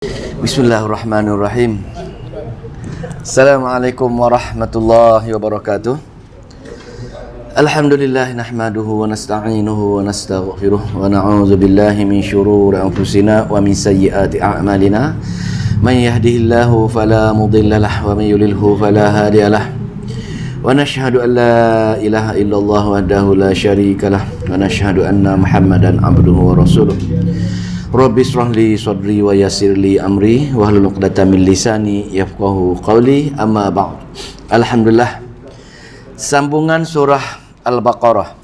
Bismillahirrahmanirrahim. Assalamualaikum warahmatullahi wabarakatuh. Alhamdulillah nahmaduhu wa nasta'inuhu wa nastaghfiruh wa na'udzu billahi min syururi anfusina wa min sayyiati a'malina. Man yahdihillahu fala mudilla lahu wa man yudlilhu fala hadiyalah. Wa nashhadu an la ilaha illallah wahdahu la syarika lah wa nashhadu anna Muhammadan abduhu wa rasuluh. Rabbi shrah li sadri wa yassir li amri wahlul 'uqdatam min lisani yafqahu qawli, amma ba'd. Alhamdulillah, sambungan surah Al-Baqarah.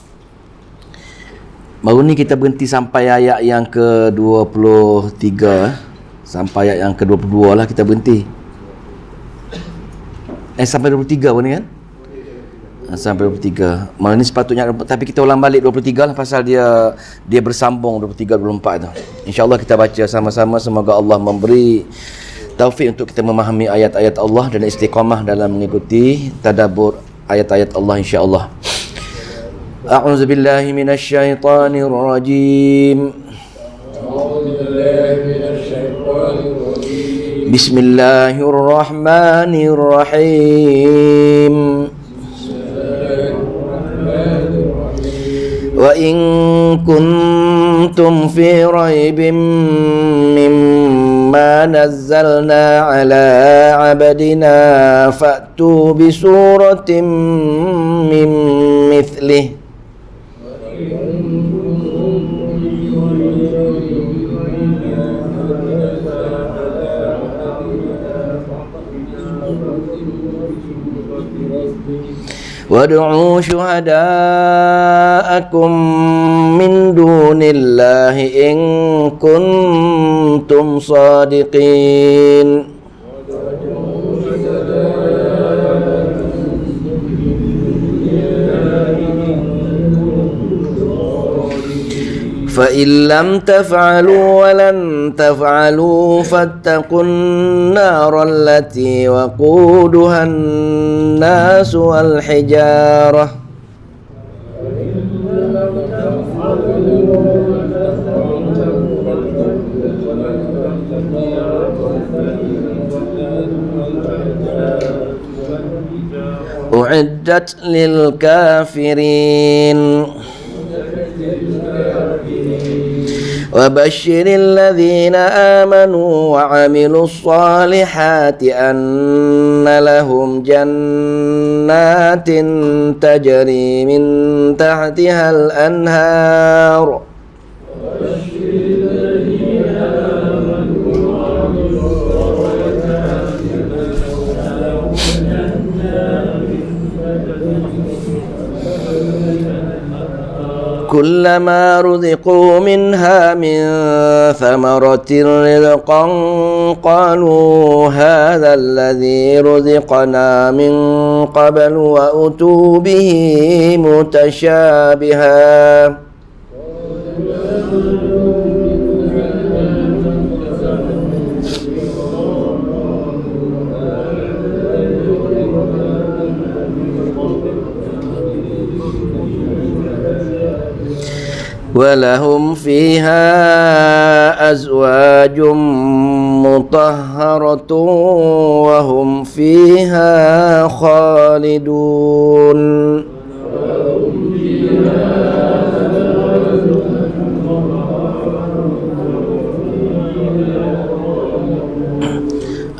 Baru ni kita berhenti sampai ayat yang ke-23, sampai ayat yang ke-22 lah kita berhenti. Sampai 23 pun ni kan? Sampai 23. Malam ni sepatutnya, tapi kita ulang balik 23 lah, pasal dia bersambung 23 24 tu. InsyaAllah kita baca sama-sama. Semoga Allah memberi taufik untuk kita memahami ayat-ayat Allah dan istiqamah dalam mengikuti tadabbur ayat-ayat Allah, insyaAllah. A'udzubillahi minasyaitanir rajim. Bismillahirrahmanirrahim. وَإِن كُنتُمْ فِي رَيْبٍ مِّمَّا نَزَّلْنَا عَلَىٰ عَبْدِنَا فَأْتُوا بِسُورَةٍ مِّن مِّثْلِهِ وَادْعُوا شُهَدَاءَكُم مِّن دُونِ اللَّهِ إِن كُنتُمْ صَادِقِينَ. فَإِن لَّمْ تَفْعَلُوا وَلَن تَفْعَلُوا فَاتَّقُوا النَّارَ الَّتِي وَقُودُهَا النَّاسُ وَالْحِجَارَةُ أُعِدَّتْ لِلْكَافِرِينَ. وَبَشِّرِ الَّذِينَ آمَنُوا وَعَمِلُوا الصَّالِحَاتِ أَنَّ لَهُمْ جَنَّاتٍ تَجْرِي مِن تَحْتِهَا الْأَنْهَارُ كلما رزقوا منها من ثمرة رزقا قالوا هذا الذي رزقنا من قبل وأتوا به متشابها وَلَهُمْ فِيهَا أَزْوَاجٌ مُطَهَّرَةٌ وَهُمْ فِيهَا خَالِدُونَ.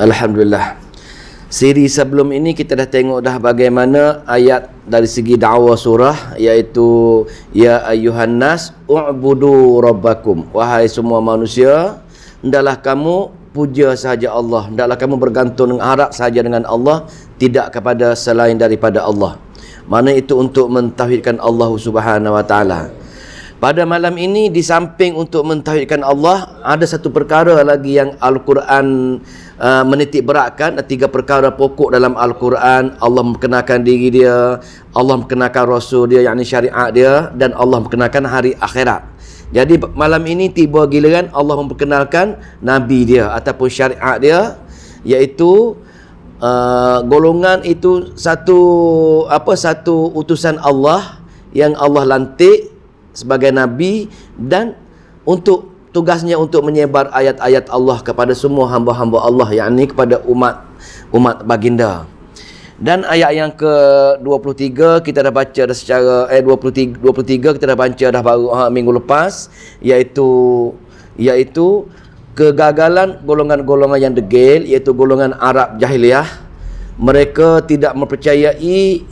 Alhamdulillah. Siri sebelum ini kita dah tengok dah bagaimana ayat dari segi dakwa surah, iaitu ya ayyuhan nas u'budu rabbakum, wahai semua manusia, hendaklah kamu puja sahaja Allah, hendaklah kamu bergantung harap sahaja dengan Allah, tidak kepada selain daripada Allah. Mana itu untuk mentauhidkan Allah Subhanahu wa taala. Pada malam ini, di samping untuk mentauhidkan Allah, ada satu perkara lagi yang Al-Quran menitik beratkan. 3 perkara pokok dalam Al-Quran. Allah memperkenalkan diri dia, Allah memperkenalkan Rasul dia, yakni syariat dia, dan Allah memperkenalkan hari akhirat. Jadi malam ini tiba giliran Allah memperkenalkan Nabi dia ataupun syariat dia, iaitu golongan itu satu utusan Allah yang Allah lantik sebagai Nabi, dan untuk tugasnya untuk menyebar ayat-ayat Allah kepada semua hamba-hamba Allah, yakni kepada umat baginda. Dan ayat yang ke-23 kita dah baca dah secara 23 kita dah baca dah baru minggu lepas, iaitu kegagalan golongan-golongan yang degil, iaitu golongan Arab jahiliyah. Mereka tidak mempercayai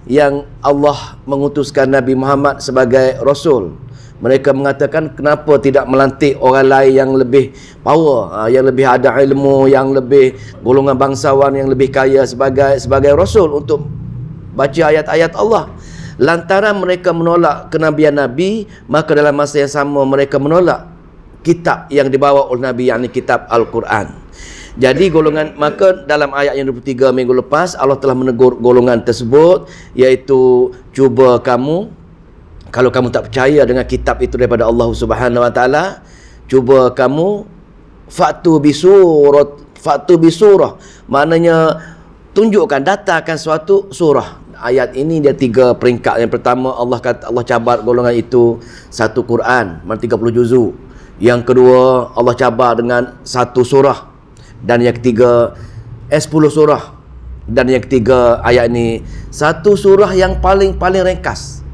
yang Allah mengutuskan Nabi Muhammad sebagai rasul. Mereka mengatakan, kenapa tidak melantik orang lain yang lebih power, yang lebih ada ilmu, yang lebih golongan bangsawan, yang lebih kaya sebagai rasul untuk baca ayat-ayat Allah. Lantaran mereka menolak kenabian Nabi, maka dalam masa yang sama mereka menolak kitab yang dibawa oleh Nabi, yakni kitab Al-Quran. Jadi maka dalam ayat yang 23 minggu lepas, Allah telah menegur golongan tersebut, iaitu cuba kamu, kalau kamu tak percaya dengan kitab itu daripada Allah Subhanahu Wa Taala, cuba kamu fa'tu bisurah, maknanya tunjukkan, datangkan suatu surah. Ayat ini dia 3 peringkat. Yang pertama, Allah cabar golongan itu satu Quran, 30 juzuk. Yang kedua, Allah cabar dengan satu surah. Dan yang ketiga, 10 surah. Dan yang ketiga, ayat ini satu surah yang paling ringkas.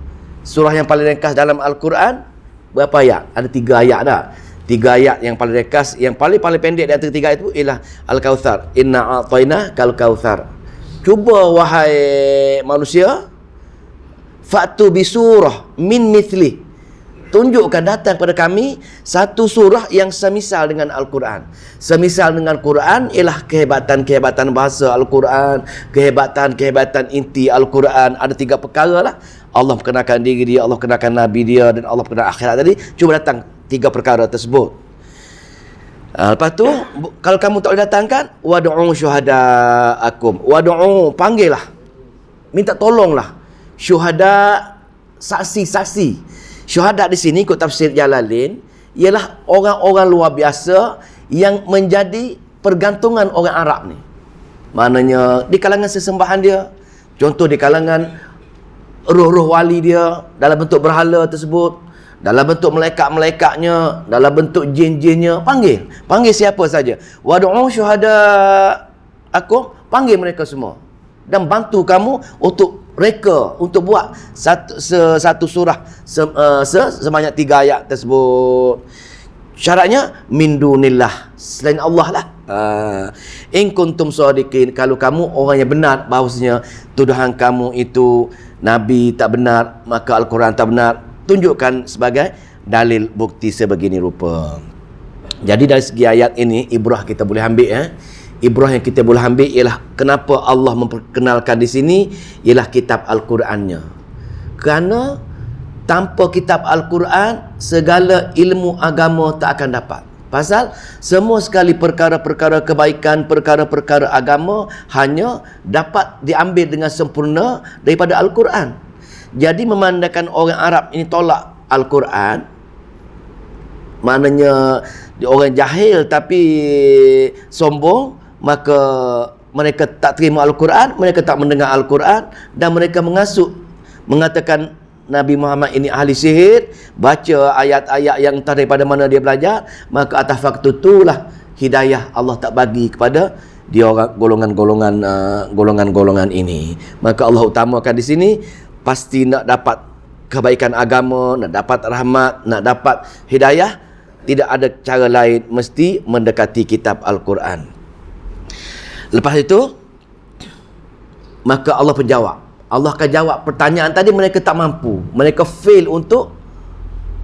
Surah yang paling ringkas dalam Al-Quran berapa ayat? Ada 3 ayat dah. 3 ayat yang paling ringkas. Yang paling pendek di antara 3 ayat itu ialah Al-Kautsar. Inna a'tayna kal kautsar. Cuba wahai manusia, fa'tu bisurah min mithli, tunjukkan, datang kepada kami satu surah yang semisal dengan Al-Quran. Semisal dengan Quran ialah kehebatan bahasa Al-Quran, kehebatan inti Al-Quran. Ada 3 perkara lah. Allah perkenalkan diri dia, Allah perkenalkan Nabi dia, dan Allah perkenalkan akhirat tadi. Cuba datang 3 perkara tersebut. Lepas tu, kalau kamu tak boleh datangkan, wad'u syuhada'akum. Wad'u, panggillah, minta tolonglah syuhada, saksi-saksi. Syuhada di sini ikut tafsir Jalalain ialah orang-orang luar biasa yang menjadi pergantungan orang Arab ni. Maknanya di kalangan sesembahan dia, contoh di kalangan roh-roh wali dia, dalam bentuk berhala tersebut, dalam bentuk malaikat-malaikatnya, dalam bentuk jin-jinnya, panggil siapa saja. Wad'u syuhada'akum, panggil mereka semua dan bantu kamu untuk buat satu surah sebanyak 3 ayat tersebut. Syaratnya min dunillah, selain Allah lah. In kuntum shadiqin, kalau kamu orang yang benar bahawasanya tuduhan kamu itu Nabi tak benar, maka Al-Quran tak benar, tunjukkan sebagai dalil bukti sebegini rupa. Jadi dari segi ayat ini, ibrah kita boleh ambil ibrah yang kita boleh ambil ialah kenapa Allah memperkenalkan di sini ialah kitab Al-Qurannya. Kerana tanpa kitab Al-Quran, segala ilmu agama tak akan dapat. Pasal semua sekali perkara-perkara kebaikan, perkara-perkara agama hanya dapat diambil dengan sempurna daripada Al-Quran. Jadi memandangkan orang Arab ini tolak Al-Quran, maknanya dia orang jahil tapi sombong, maka mereka tak terima Al-Quran, mereka tak mendengar Al-Quran, dan mereka mengatakan Nabi Muhammad ini ahli sihir, baca ayat-ayat yang entah daripada mana dia belajar, maka atas faktor itulah hidayah Allah tak bagi kepada dia orang golongan-golongan ini. Maka Allah utamakan di sini pasti nak dapat kebaikan agama, nak dapat rahmat, nak dapat hidayah, tidak ada cara lain mesti mendekati kitab Al-Quran. Lepas itu, maka Allah penjawab. Allah akan jawab pertanyaan tadi. Mereka tak mampu, mereka fail untuk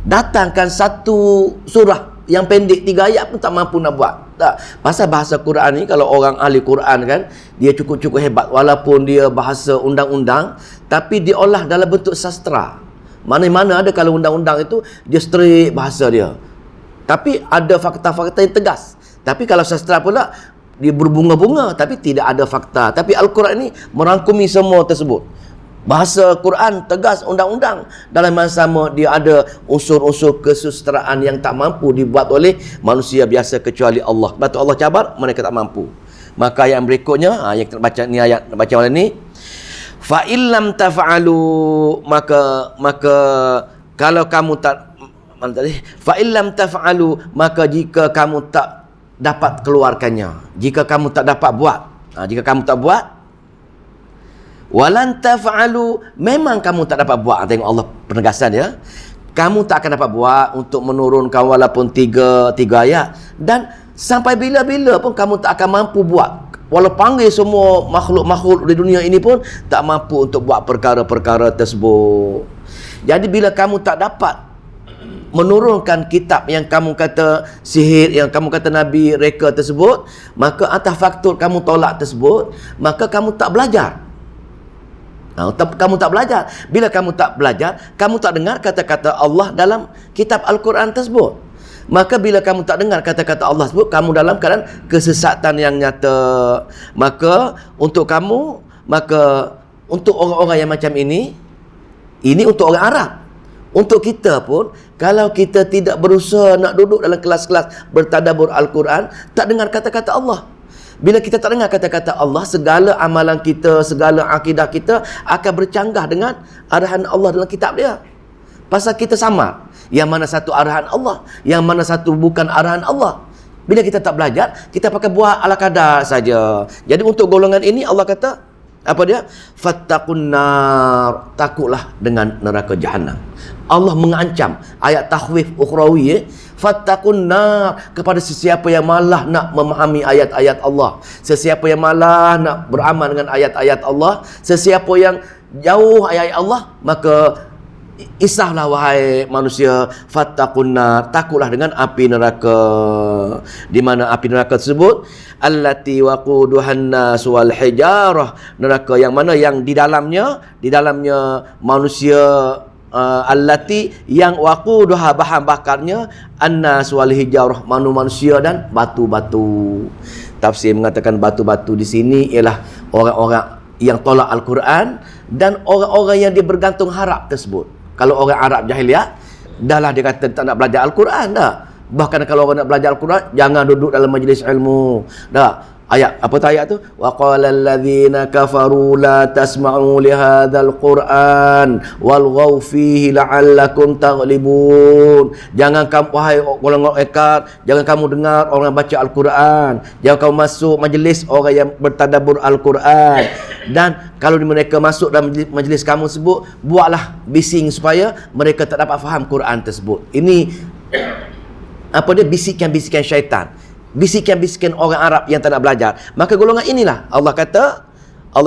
datangkan satu surah yang pendek 3 ayat pun tak mampu nak buat. Tak. Pasal bahasa Quran ni, kalau orang ahli Quran kan, dia cukup-cukup hebat. Walaupun dia bahasa undang-undang, tapi diolah dalam bentuk sastra. Mana-mana ada kalau undang-undang itu dia straight bahasa dia, tapi ada fakta-fakta yang tegas. Tapi kalau sastra pula, dia berbunga-bunga tapi tidak ada fakta. Tapi Al-Quran ini merangkumi semua tersebut. Bahasa Quran tegas, undang-undang. Dalam masa sama dia ada unsur-unsur kesusastraan yang tak mampu dibuat oleh manusia biasa kecuali Allah. Sebab tu Allah cabar, mereka tak mampu. Maka ayat berikutnya, yang kita baca ni, ayat baca malam ni, fa illam taf'alu, maka kalau kamu tak, mana tadi? Fa illam taf'alu, maka jika kamu tak dapat keluarkannya, jika kamu tak dapat buat, jika kamu tak buat, walan taf'alu, memang kamu tak dapat buat. Tengok Allah penegasan dia. Kamu tak akan dapat buat untuk menurunkan walaupun tiga ayat, dan sampai bila-bila pun kamu tak akan mampu buat. Walau panggil semua makhluk-makhluk di dunia ini pun tak mampu untuk buat perkara-perkara tersebut. Jadi bila kamu tak dapat menurunkan kitab yang kamu kata sihir, yang kamu kata Nabi reka tersebut, maka atas faktor kamu tolak tersebut, maka kamu tak belajar. Kamu tak belajar. Bila kamu tak belajar, kamu tak dengar kata-kata Allah dalam kitab Al-Quran tersebut. Maka bila kamu tak dengar kata-kata Allah tersebut, kamu dalam keadaan kesesatan yang nyata. Maka untuk kamu, maka untuk orang-orang yang macam ini untuk orang Arab. Untuk kita pun, kalau kita tidak berusaha nak duduk dalam kelas-kelas bertadabbur Al-Quran, tak dengar kata-kata Allah. Bila kita tak dengar kata-kata Allah, segala amalan kita, segala akidah kita akan bercanggah dengan arahan Allah dalam kitab dia. Pasal kita samar. Yang mana satu arahan Allah, yang mana satu bukan arahan Allah. Bila kita tak belajar, kita pakai buah ala kadar saja. Jadi untuk golongan ini Allah kata, apa dia? Fattaqun nar, takutlah dengan neraka jahanam. Allah mengancam, ayat takhwif ukhrawi, fattaqun nar, kepada sesiapa yang malah nak memahami ayat-ayat Allah, sesiapa yang malah nak beramal dengan ayat-ayat Allah, sesiapa yang jauh ayat Allah, maka isahlah wahai manusia, fattaqun nar, takutlah dengan api neraka. Di mana api neraka tersebut? Allati waquduhan nas wal hijarah, neraka yang mana yang di dalamnya manusia, allati yang waquduha, bahan bakarnya, annas wal hijarah, manusia dan batu-batu. Tafsir mengatakan batu-batu di sini ialah orang-orang yang tolak Al-Quran dan orang-orang yang dia bergantung harap tersebut. Kalau orang Arab jahiliah, dahlah dia kata tak nak belajar Al-Quran dah. Bahkan kalau orang nak belajar Al-Quran, jangan duduk dalam majlis ilmu. Dah. Ayat, apa tu ayat tu? Wa qala alladhina kafaru la tasma'u li hadzal Qur'an walghaw fihi la'allakum taghlibun. Jangan kamu, wahai golongan ekar, jangan kamu dengar orang baca Al-Quran. Jangan kamu masuk majlis orang yang bertadabbur Al-Quran. Dan kalau mereka masuk dalam majlis kamu sebut, buatlah bising supaya mereka tak dapat faham Quran tersebut. Ini apa dia? Bisikan-bisikan syaitan. Bisikan-bisikan orang Arab yang tak nak belajar. Maka golongan inilah Allah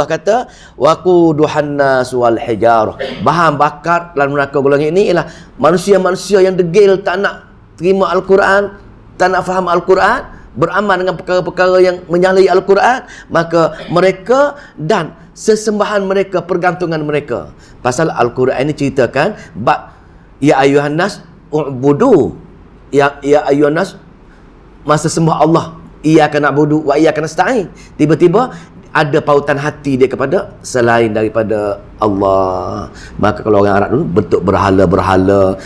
kata waquduhan nas wal hijarah, bahan bakar dalam neraka golongan ini ialah manusia-manusia yang degil, tak nak terima Al-Quran, tak nak faham Al-Quran, beramal dengan perkara-perkara yang menyalahi Al-Quran. Maka mereka dan sesembahan mereka, pergantungan mereka. Pasal Al-Quran ini ceritakan ya ayuhan nas u'budu, ya ayuhan nas, masa sembah Allah, iyyaka na'budu wa iyyaka nasta'in, tiba-tiba ada pautan hati dia kepada selain daripada Allah. Maka kalau orang Arab dulu bentuk berhala-berhala,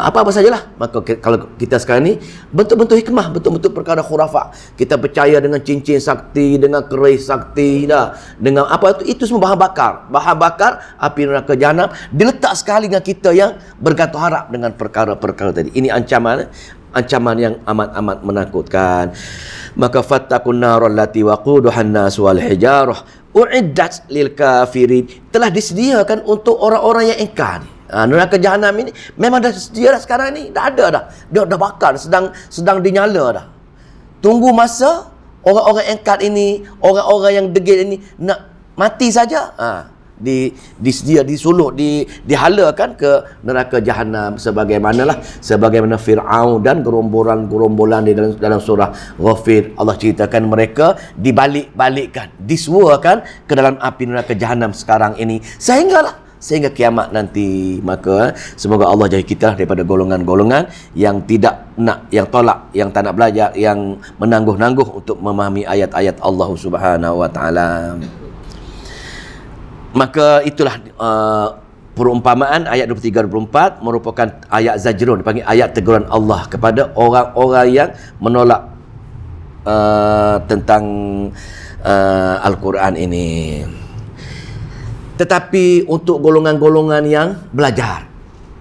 apa-apa sajalah. Maka kalau kita sekarang ni bentuk-bentuk hikmah, bentuk-bentuk perkara khurafat. Kita percaya dengan cincin sakti, dengan keris sakti, dengan apa itu semua bahan bakar api neraka jahanam, diletak sekali dengan kita yang bergantung harap dengan perkara-perkara tadi. Ini ancaman yang amat-amat menakutkan. Maka fattaqun nar allati waquduhan nas wal hijarah uiddat lil kafirin, telah disediakan untuk orang-orang yang ingkar. Neraka jahanam ini memang dah sedia dah sekarang ni, dah ada dah. Dia dah bakar, sedang dinyala dah. Tunggu masa orang-orang ingkar ini, orang-orang yang degil ini nak mati saja. Disedia, disuluk, dihalakan ke neraka jahanam, sebagaimana Fir'aun dan gerombolan di dalam surah Ghafir. Allah ceritakan mereka dibalik-balikkan, disuakan ke dalam api neraka jahanam sekarang ini sehingga kiamat nanti. Maka semoga Allah jauhi kita daripada golongan-golongan yang tidak nak, yang tolak, yang tak nak belajar, yang menangguh-nangguh untuk memahami ayat-ayat Allah Subhanahu wa taala. Maka itulah perumpamaan ayat 23-24 merupakan ayat zajrun, dipanggil ayat teguran Allah kepada orang-orang yang menolak tentang Al-Quran ini. Tetapi untuk golongan-golongan yang belajar,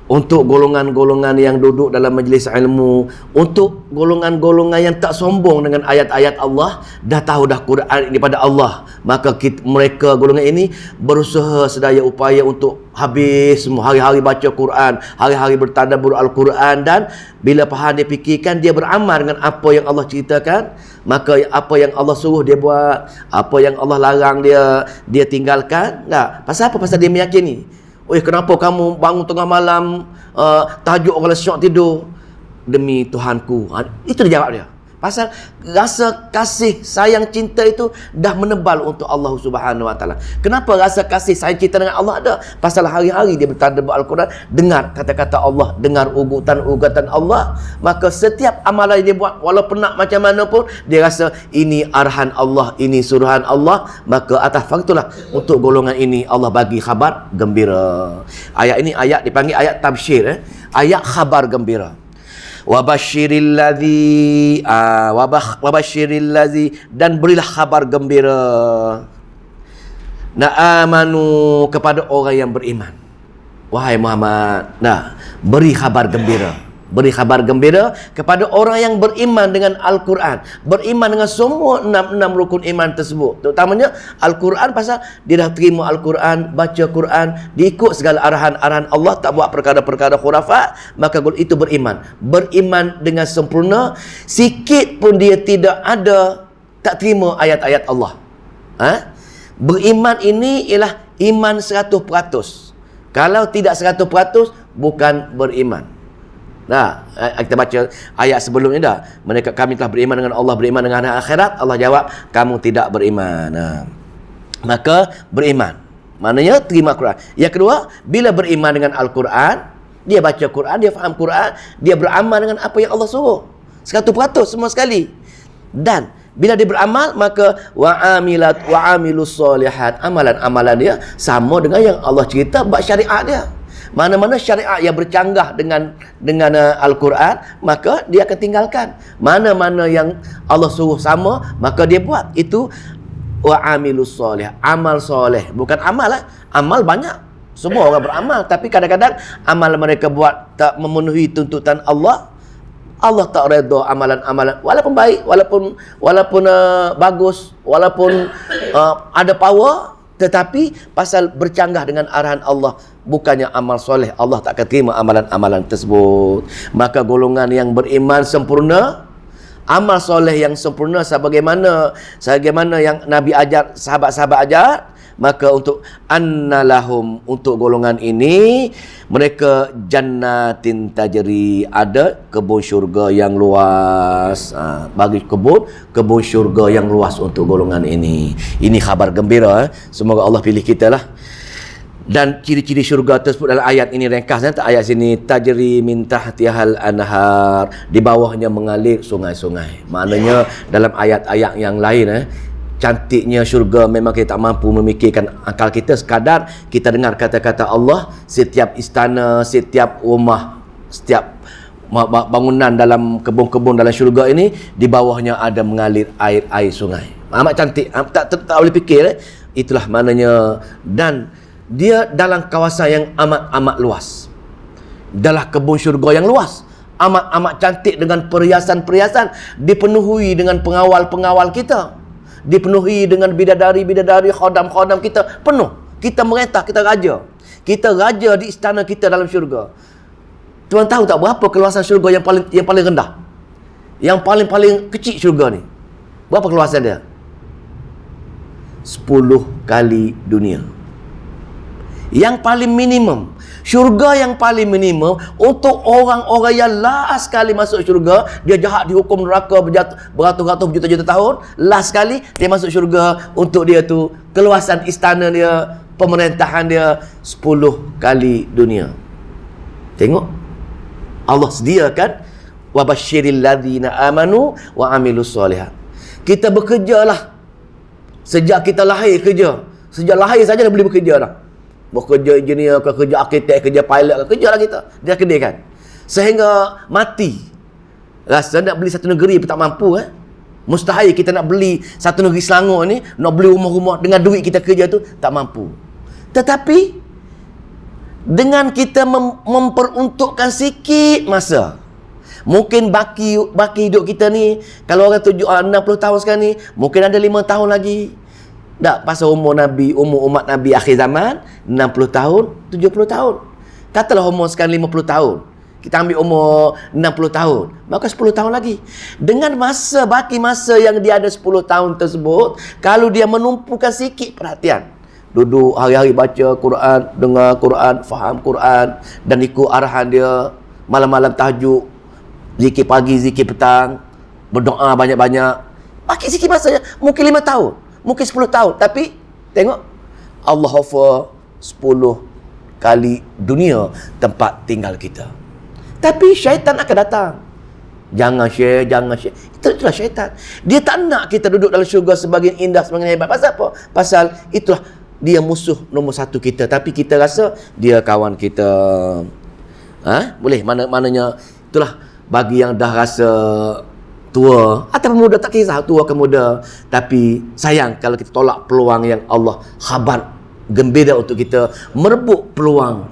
untuk golongan-golongan yang duduk dalam majlis ilmu, untuk golongan-golongan yang tak sombong dengan ayat-ayat Allah, dah tahu dah Quran daripada Allah, maka mereka golongan ini berusaha sedaya upaya untuk habis semua, hari-hari baca Quran, hari-hari bertadabbur Al-Quran, dan bila faham dia fikirkan, dia beramal dengan apa yang Allah ceritakan, maka apa yang Allah suruh dia buat, apa yang Allah larang dia tinggalkan. Tak, pasal apa? Pasal dia meyakini, kenapa kamu bangun tengah malam tahajud orang syok tidur? Demi Tuhanku. Itu dia jawab dia. Pasal rasa kasih, sayang, cinta itu dah menebal untuk Allah Subhanahu Wa Taala. Kenapa rasa kasih, sayang, cinta dengan Allah ada? Pasal hari-hari dia bertadabbur Al-Quran, dengar kata-kata Allah, dengar ugutan-ugatan Allah, maka setiap amalan dia buat, walau penat macam mana pun, dia rasa ini arahan Allah, ini suruhan Allah, maka atas faktulah untuk golongan ini Allah bagi khabar gembira. Ayat ini ayat dipanggil ayat tabsyir, ayat khabar gembira. Wabashiril ladzi, dan berilah khabar gembira na'amanu, kepada orang yang beriman. Wahai Muhammad, beri khabar gembira. Beri khabar gembira kepada orang yang beriman dengan Al-Quran, beriman dengan semua enam rukun iman tersebut, terutamanya Al-Quran. Pasal dia dah terima Al-Quran, baca Quran, diikut segala arahan-arahan Allah, tak buat perkara-perkara khurafat, maka itu beriman. Beriman dengan sempurna, sikit pun dia tidak ada tak terima ayat-ayat Allah. Beriman ini ialah iman 100%. Kalau tidak 100%, bukan beriman. Kita baca ayat sebelumnya dah. Kami telah beriman dengan Allah, beriman dengan hari akhirat. Allah jawab, kamu tidak beriman. Maka beriman, maknanya terima Quran. Yang kedua, bila beriman dengan Al-Quran, dia baca Quran, dia faham Quran, dia beramal dengan apa yang Allah suruh 100% semua sekali. Dan bila dia beramal, maka wa'amilus solihat, amalan-amalan dia sama dengan yang Allah cerita buat syariat dia. Mana-mana syariat yang bercanggah dengan Al-Quran, maka dia akan tinggalkan. Mana-mana yang Allah suruh sama, maka dia buat. Itu wa'amilus solih, amal soleh. Bukan amal amal banyak, semua orang beramal, tapi kadang-kadang amal mereka buat tak memenuhi tuntutan Allah. Allah tak redha amalan-amalan, walaupun baik, walaupun bagus, walaupun ada power, tetapi pasal bercanggah dengan arahan Allah, bukannya amal soleh, Allah tak akan terima amalan-amalan tersebut. Maka golongan yang beriman sempurna, amal soleh yang sempurna sebagaimana yang Nabi ajar, sahabat-sahabat ajar, maka untuk annalahum, untuk golongan ini, mereka jannatin tajri, ada kebun syurga yang luas. Bagi kebun syurga yang luas untuk golongan ini. Ini khabar gembira. Semoga Allah pilih kita lah. Dan ciri-ciri syurga tersebut dalam ayat ini ringkas, ayat sini, tajri min tahtihal anhar, di bawahnya mengalir sungai-sungai. Maknanya dalam ayat-ayat yang lain, cantiknya syurga memang kita tak mampu memikirkan akal kita, sekadar kita dengar kata-kata Allah. Setiap istana, setiap rumah, setiap bangunan dalam kebun-kebun dalam syurga ini, di bawahnya ada mengalir air sungai. Amat cantik, tak boleh fikir. Itulah maknanya. Dan dia dalam kawasan yang amat luas, dalam kebun syurga yang luas, amat cantik, dengan perhiasan-perhiasan, dipenuhi dengan pengawal-pengawal kita, dipenuhi dengan bidadari-bidadari, khodam-khodam kita, penuh. Kita merintah, kita raja di istana kita dalam syurga. Tuan tahu tak berapa keluasan syurga yang paling rendah, yang paling kecil syurga ni? Berapa keluasan dia? 10 kali dunia. Yang paling minimum, syurga yang paling minimum untuk orang-orang yang last sekali masuk syurga, dia jahat dihukum neraka beratus-ratus juta-juta tahun, last sekali dia masuk syurga, untuk dia tu keluasan istana dia, pemerintahan dia 10 kali dunia. Tengok, Allah sediakan wabashiril ladzina amanu wa amilus solihat. Kita bekerjalah sejak kita lahir, sejak lahir saja dah boleh bekerja dah. Bekerja engineer ke, kerja arkitek, kerja pilot ke, kerja lah kita. Dia kedaikan. Sehingga mati. Rasa nak beli satu negeri pun tak mampu. Mustahil kita nak beli satu negeri Selangor ni, nak beli rumah-rumah dengan duit kita kerja tu, tak mampu. Tetapi Dengan kita memperuntukkan sikit masa. Mungkin baki hidup kita ni, kalau orang 60 tahun sekarang ni, mungkin ada 5 tahun lagi. Tak, pasal umur umat Nabi akhir zaman 60 tahun, 70 tahun. Katalah umur sekarang 50 tahun. Kita ambil umur 60 tahun, maka 10 tahun lagi. Dengan baki masa yang dia ada 10 tahun tersebut, kalau dia menumpukan sikit perhatian, duduk hari-hari baca Quran, dengar Quran, faham Quran, dan ikut arahan dia, malam-malam tahajud, zikir pagi, zikir petang, berdoa banyak-banyak, baki sikit masa, mungkin 5 tahun, mungkin 10 tahun. Tapi tengok, Allah offer 10 kali dunia tempat tinggal kita. Tapi syaitan akan datang. Jangan share. Itulah syaitan. Dia tak nak kita duduk dalam syurga sebagian indah, sebagian hebat. Pasal apa? Pasal itulah dia musuh nombor 1 kita. Tapi kita rasa dia kawan kita. Boleh? Maknanya itulah bagi yang dah rasa tua atau muda, tak kisah tua ke muda. Tapi sayang kalau kita tolak peluang yang Allah khabar gembira untuk kita, merebut peluang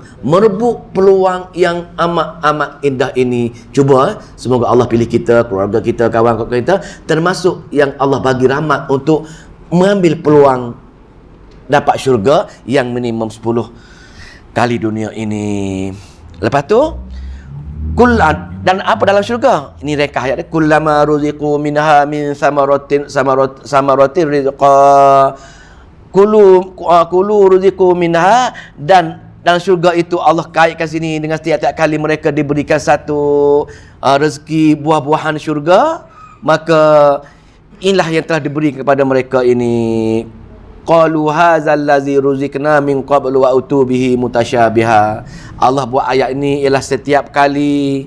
yang amat indah ini. Cuba semoga Allah pilih kita, keluarga kita, kawan kita, termasuk yang Allah bagi rahmat untuk mengambil peluang dapat syurga yang minimum 10 kali dunia ini. Lepas tu dan apa dalam syurga? Ini rekah ayat dia. Kullama ruziqu minha min samaratin rizqa Kulu ruziku minha, dan dalam syurga itu Allah kaitkan sini dengan setiap kali mereka diberikan satu rezeki buah-buahan syurga, maka inilah yang telah diberi kepada mereka ini. Qalu hadzal ladzi ruziqna min qablu wa utu bihi mutasyabiha. Allah buat ayat ini ialah setiap kali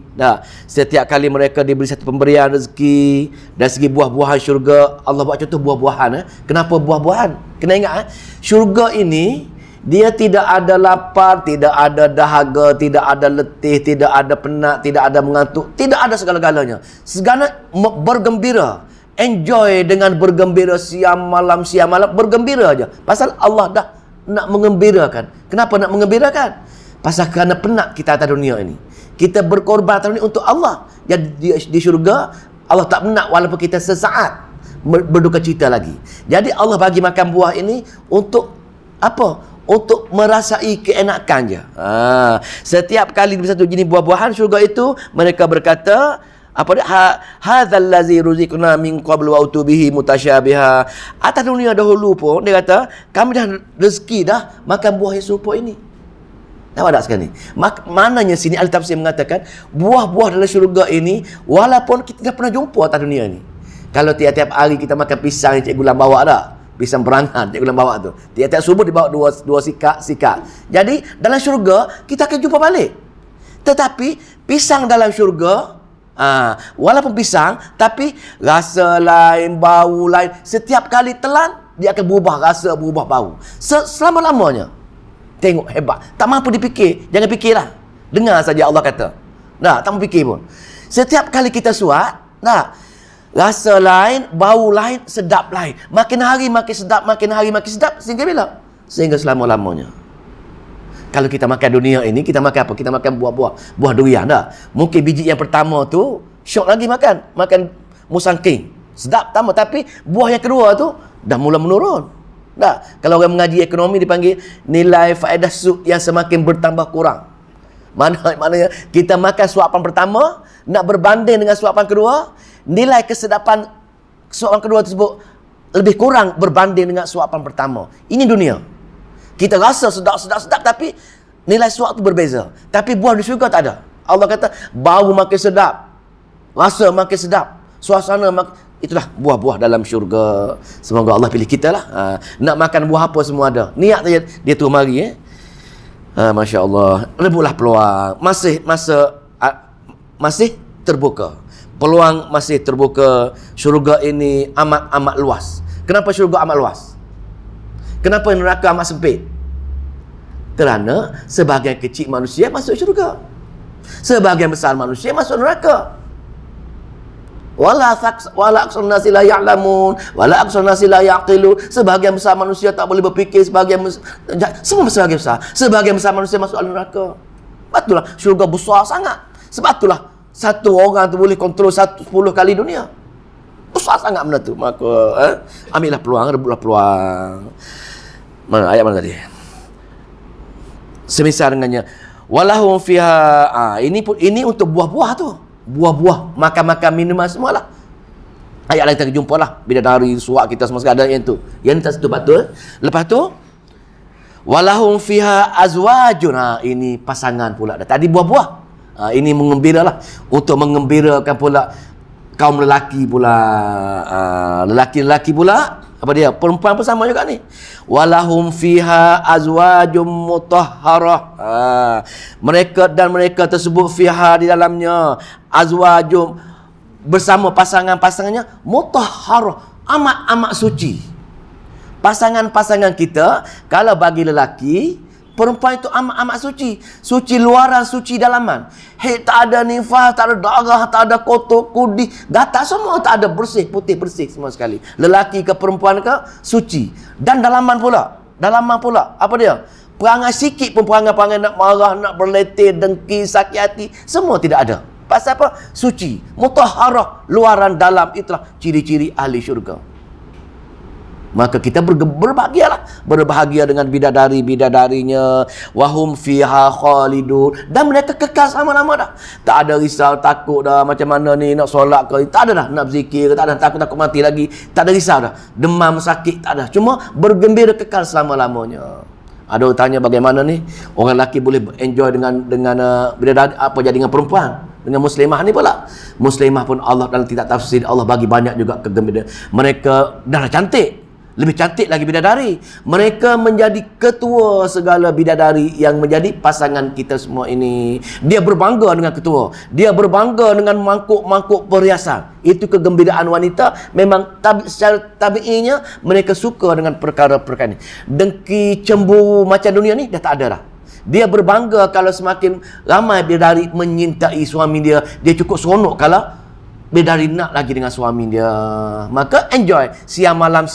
mereka diberi satu pemberian rezeki dari segi buah-buahan syurga. Allah buat contoh buah-buahan. Kenapa buah-buahan? Kena ingat, syurga ini dia tidak ada lapar, tidak ada dahaga, tidak ada letih, tidak ada penat, tidak ada mengantuk, tidak ada segala-galanya. Segala bergembira. Enjoy dengan bergembira siang malam, bergembira aja. Pasal Allah dah nak mengembirakan. Kenapa nak mengembirakan? Pasal kerana penat kita atas dunia ini. Kita berkorban atas dunia untuk Allah. Jadi di syurga Allah tak penat walaupun kita sesaat berduka cita lagi. Jadi Allah bagi makan buah ini untuk apa? Untuk merasai keenakan je. Setiap kali satu jenis buah-buahan syurga itu, mereka berkata, apa dia? Hadzal ladzi ruziqna min qablu wa utubihi mutasyabiha. Atas dunia dahulu pun dia kata, kami dah rezeki dah makan buah yang serupa ini. Nampak tak sekarang ni? Maknanya sini ahli tafsir mengatakan buah-buah dalam syurga ini walaupun kita tak pernah jumpa atas dunia ni. Kalau tiap-tiap hari kita makan pisang yang Cikgu Lam bawa dah, pisang berangan Cikgu Lam bawa tu, tiap-tiap subuh dibawa dua sikat. Jadi dalam syurga kita akan jumpa balik. Tetapi pisang dalam syurga, walaupun pisang, tapi rasa lain, bau lain. Setiap kali telan, dia akan berubah rasa, berubah bau. Selama-lamanya. Tengok hebat. Tak mampu dipikir. Jangan fikirlah. Dengar saja Allah kata. Tak mampu fikir pun. Setiap kali kita suat, rasa lain, bau lain, sedap lain. Makin hari makin sedap, makin hari makin sedap. Sehingga bila? Sehingga selama-lamanya. Kalau kita makan dunia ini, kita makan apa? Kita makan buah-buah. Buah durian dah. Mungkin biji yang pertama tu, syok lagi makan. Makan musangking. Sedap pertama. Tapi buah yang kedua tu, dah mula menurun. Kalau orang mengaji ekonomi dipanggil nilai faedah sup yang semakin bertambah kurang. Maknanya kita makan suapan pertama, nak berbanding dengan suapan kedua, nilai kesedapan suapan kedua tersebut lebih kurang berbanding dengan suapan pertama. Ini dunia. Kita rasa sedap, tapi nilai suap tu berbeza. Tapi buah di syurga tak ada. Allah kata, bau makin sedap, rasa makin sedap, suasana makin... Itulah buah-buah dalam syurga. Semoga Allah pilih kita lah. Nak makan buah apa semua ada. Niat saja dia tu mari. Masya Allah. Rebutlah peluang. Masih terbuka. Peluang masih terbuka. Syurga ini amat luas. Kenapa syurga amat luas? Kenapa neraka amat sempit? Kerana sebahagian kecil manusia masuk syurga, sebahagian besar manusia masuk neraka. Wala aksarun nasi la ya'lamun, wala aksarun nasi la yaqilun. Sebahagian besar manusia tak boleh berfikir, sebahagian besar manusia masuk alam neraka. Betullah syurga besar sangat. Sebab itulah satu orang tu boleh kontrol 10 kali dunia. Besar sangat benda tu. Maka ambillah peluang, rebutlah peluang. Mana ayat mana tadi? Semisal dengannya walahum fiha, ini untuk buah-buah tu. Buah-buah, makan-makan, minuman semualah. Ayat lain kita jumpa lah, bidadari, suak kita semua sekadar yang tu. Yang ni tak satu betul. Lepas tu walahum fiha azwajun, ini pasangan pula. Tadi buah-buah. Ini mengembiralah, untuk mengembirakan pula kaum lelaki pula. Lelaki-lelaki pula, apa dia? Perempuan pun sama juga ni. Walahum fiha azwajum mutahharah. Mereka tersebut fiha di dalamnya azwajum bersama pasangannya mutahharah, amat suci. Pasangan-pasangan kita kalau bagi lelaki, perempuan itu amat suci. Suci luaran, suci dalaman. Tak ada nifas, tak ada darah, tak ada kotor, kudi, gatal, semua tak ada, bersih, putih bersih semua sekali. Lelaki ke perempuan ke suci. Dan dalaman pula. Apa dia? Perangai sikit pun, perangai nak marah, nak berletih, dengki, sakit hati, semua tidak ada. Pasal apa? Suci. Mutahharah, luaran dalam, itulah ciri-ciri ahli syurga. Maka kita berbahagia dengan bidadari-bidadarinya. Wahum fiha khalidun, dan mereka kekal selama-lama dah. Tak ada risau, takut dah macam mana ni nak solat ke, tak ada dah nak berzikir, tak ada takut mati lagi, tak ada risau dah. Demam, sakit, tak ada. Cuma bergembira kekal selama-lamanya. Ada orang tanya bagaimana ni orang lelaki boleh enjoy dengan bidadari, apa jadi dengan perempuan? Dengan muslimah ni pula. Muslimah pun Allah dalam kitab tafsir Allah bagi banyak juga kegembiraan. Mereka dah cantik, lebih cantik lagi bidadari. Mereka menjadi ketua segala bidadari yang menjadi pasangan kita semua ini. Dia berbangga dengan ketua. Dia berbangga dengan mangkuk-mangkuk perhiasan. Itu kegembiraan wanita. Memang secara tabi'inya mereka suka dengan perkara-perkara ini. Dengki, cemburu macam dunia ni dah tak ada dah. Dia berbangga kalau semakin ramai bidadari menyintai suami dia. Dia cukup seronok kalau bidadari nak lagi dengan suami dia. Maka enjoy siang malam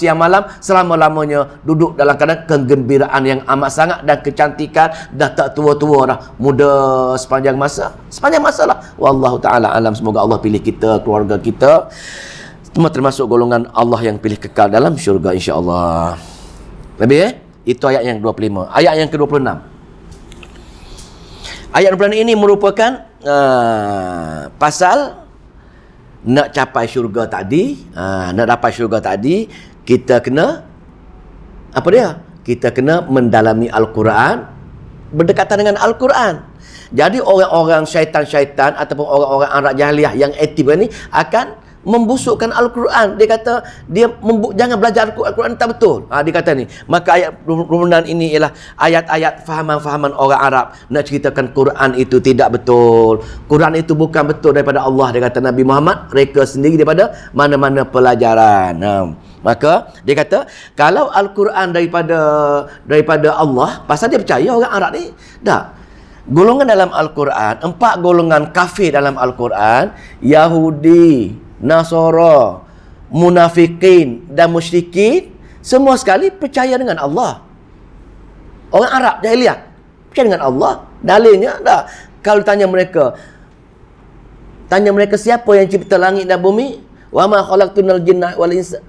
selama-lamanya duduk dalam keadaan kegembiraan yang amat sangat, dan kecantikan dah tak tua-tua dah, muda sepanjang masa lah. Wallahu ta'ala alam. Semoga Allah pilih kita, keluarga kita semua termasuk golongan Allah yang pilih kekal dalam syurga insya-Allah. Lebih itu ayat yang 25. Ayat yang ke-26. Ayat 26 ini merupakan pasal nak capai syurga tadi, nak dapat syurga tadi, kita kena apa dia? Kita kena mendalami Al-Quran, berdekatan dengan Al-Quran. Jadi orang-orang syaitan-syaitan ataupun orang-orang Arab jahiliah yang aktif ni akan membusukkan Al-Quran. Dia kata jangan belajar Al-Quran tak betul. Dia kata ni. Maka ayat rumunan ini ialah ayat-ayat fahaman-fahaman orang Arab nak ceritakan Quran itu tidak betul. Quran itu bukan betul daripada Allah. Dia kata Nabi Muhammad reka sendiri daripada mana-mana pelajaran. Maka dia kata kalau Al-Quran daripada Allah, pasal dia percaya orang Arab ni. Tak. Golongan dalam Al-Quran, 4 golongan kafir dalam Al-Quran, Yahudi, Nasara, munafikin dan musyrikin, semua sekali percaya dengan Allah. Orang Arab jahiliah percaya dengan Allah. Dalilnya dah, kalau tanya mereka siapa yang cipta langit dan bumi? Wa ma khalaqtunal jinna wal insa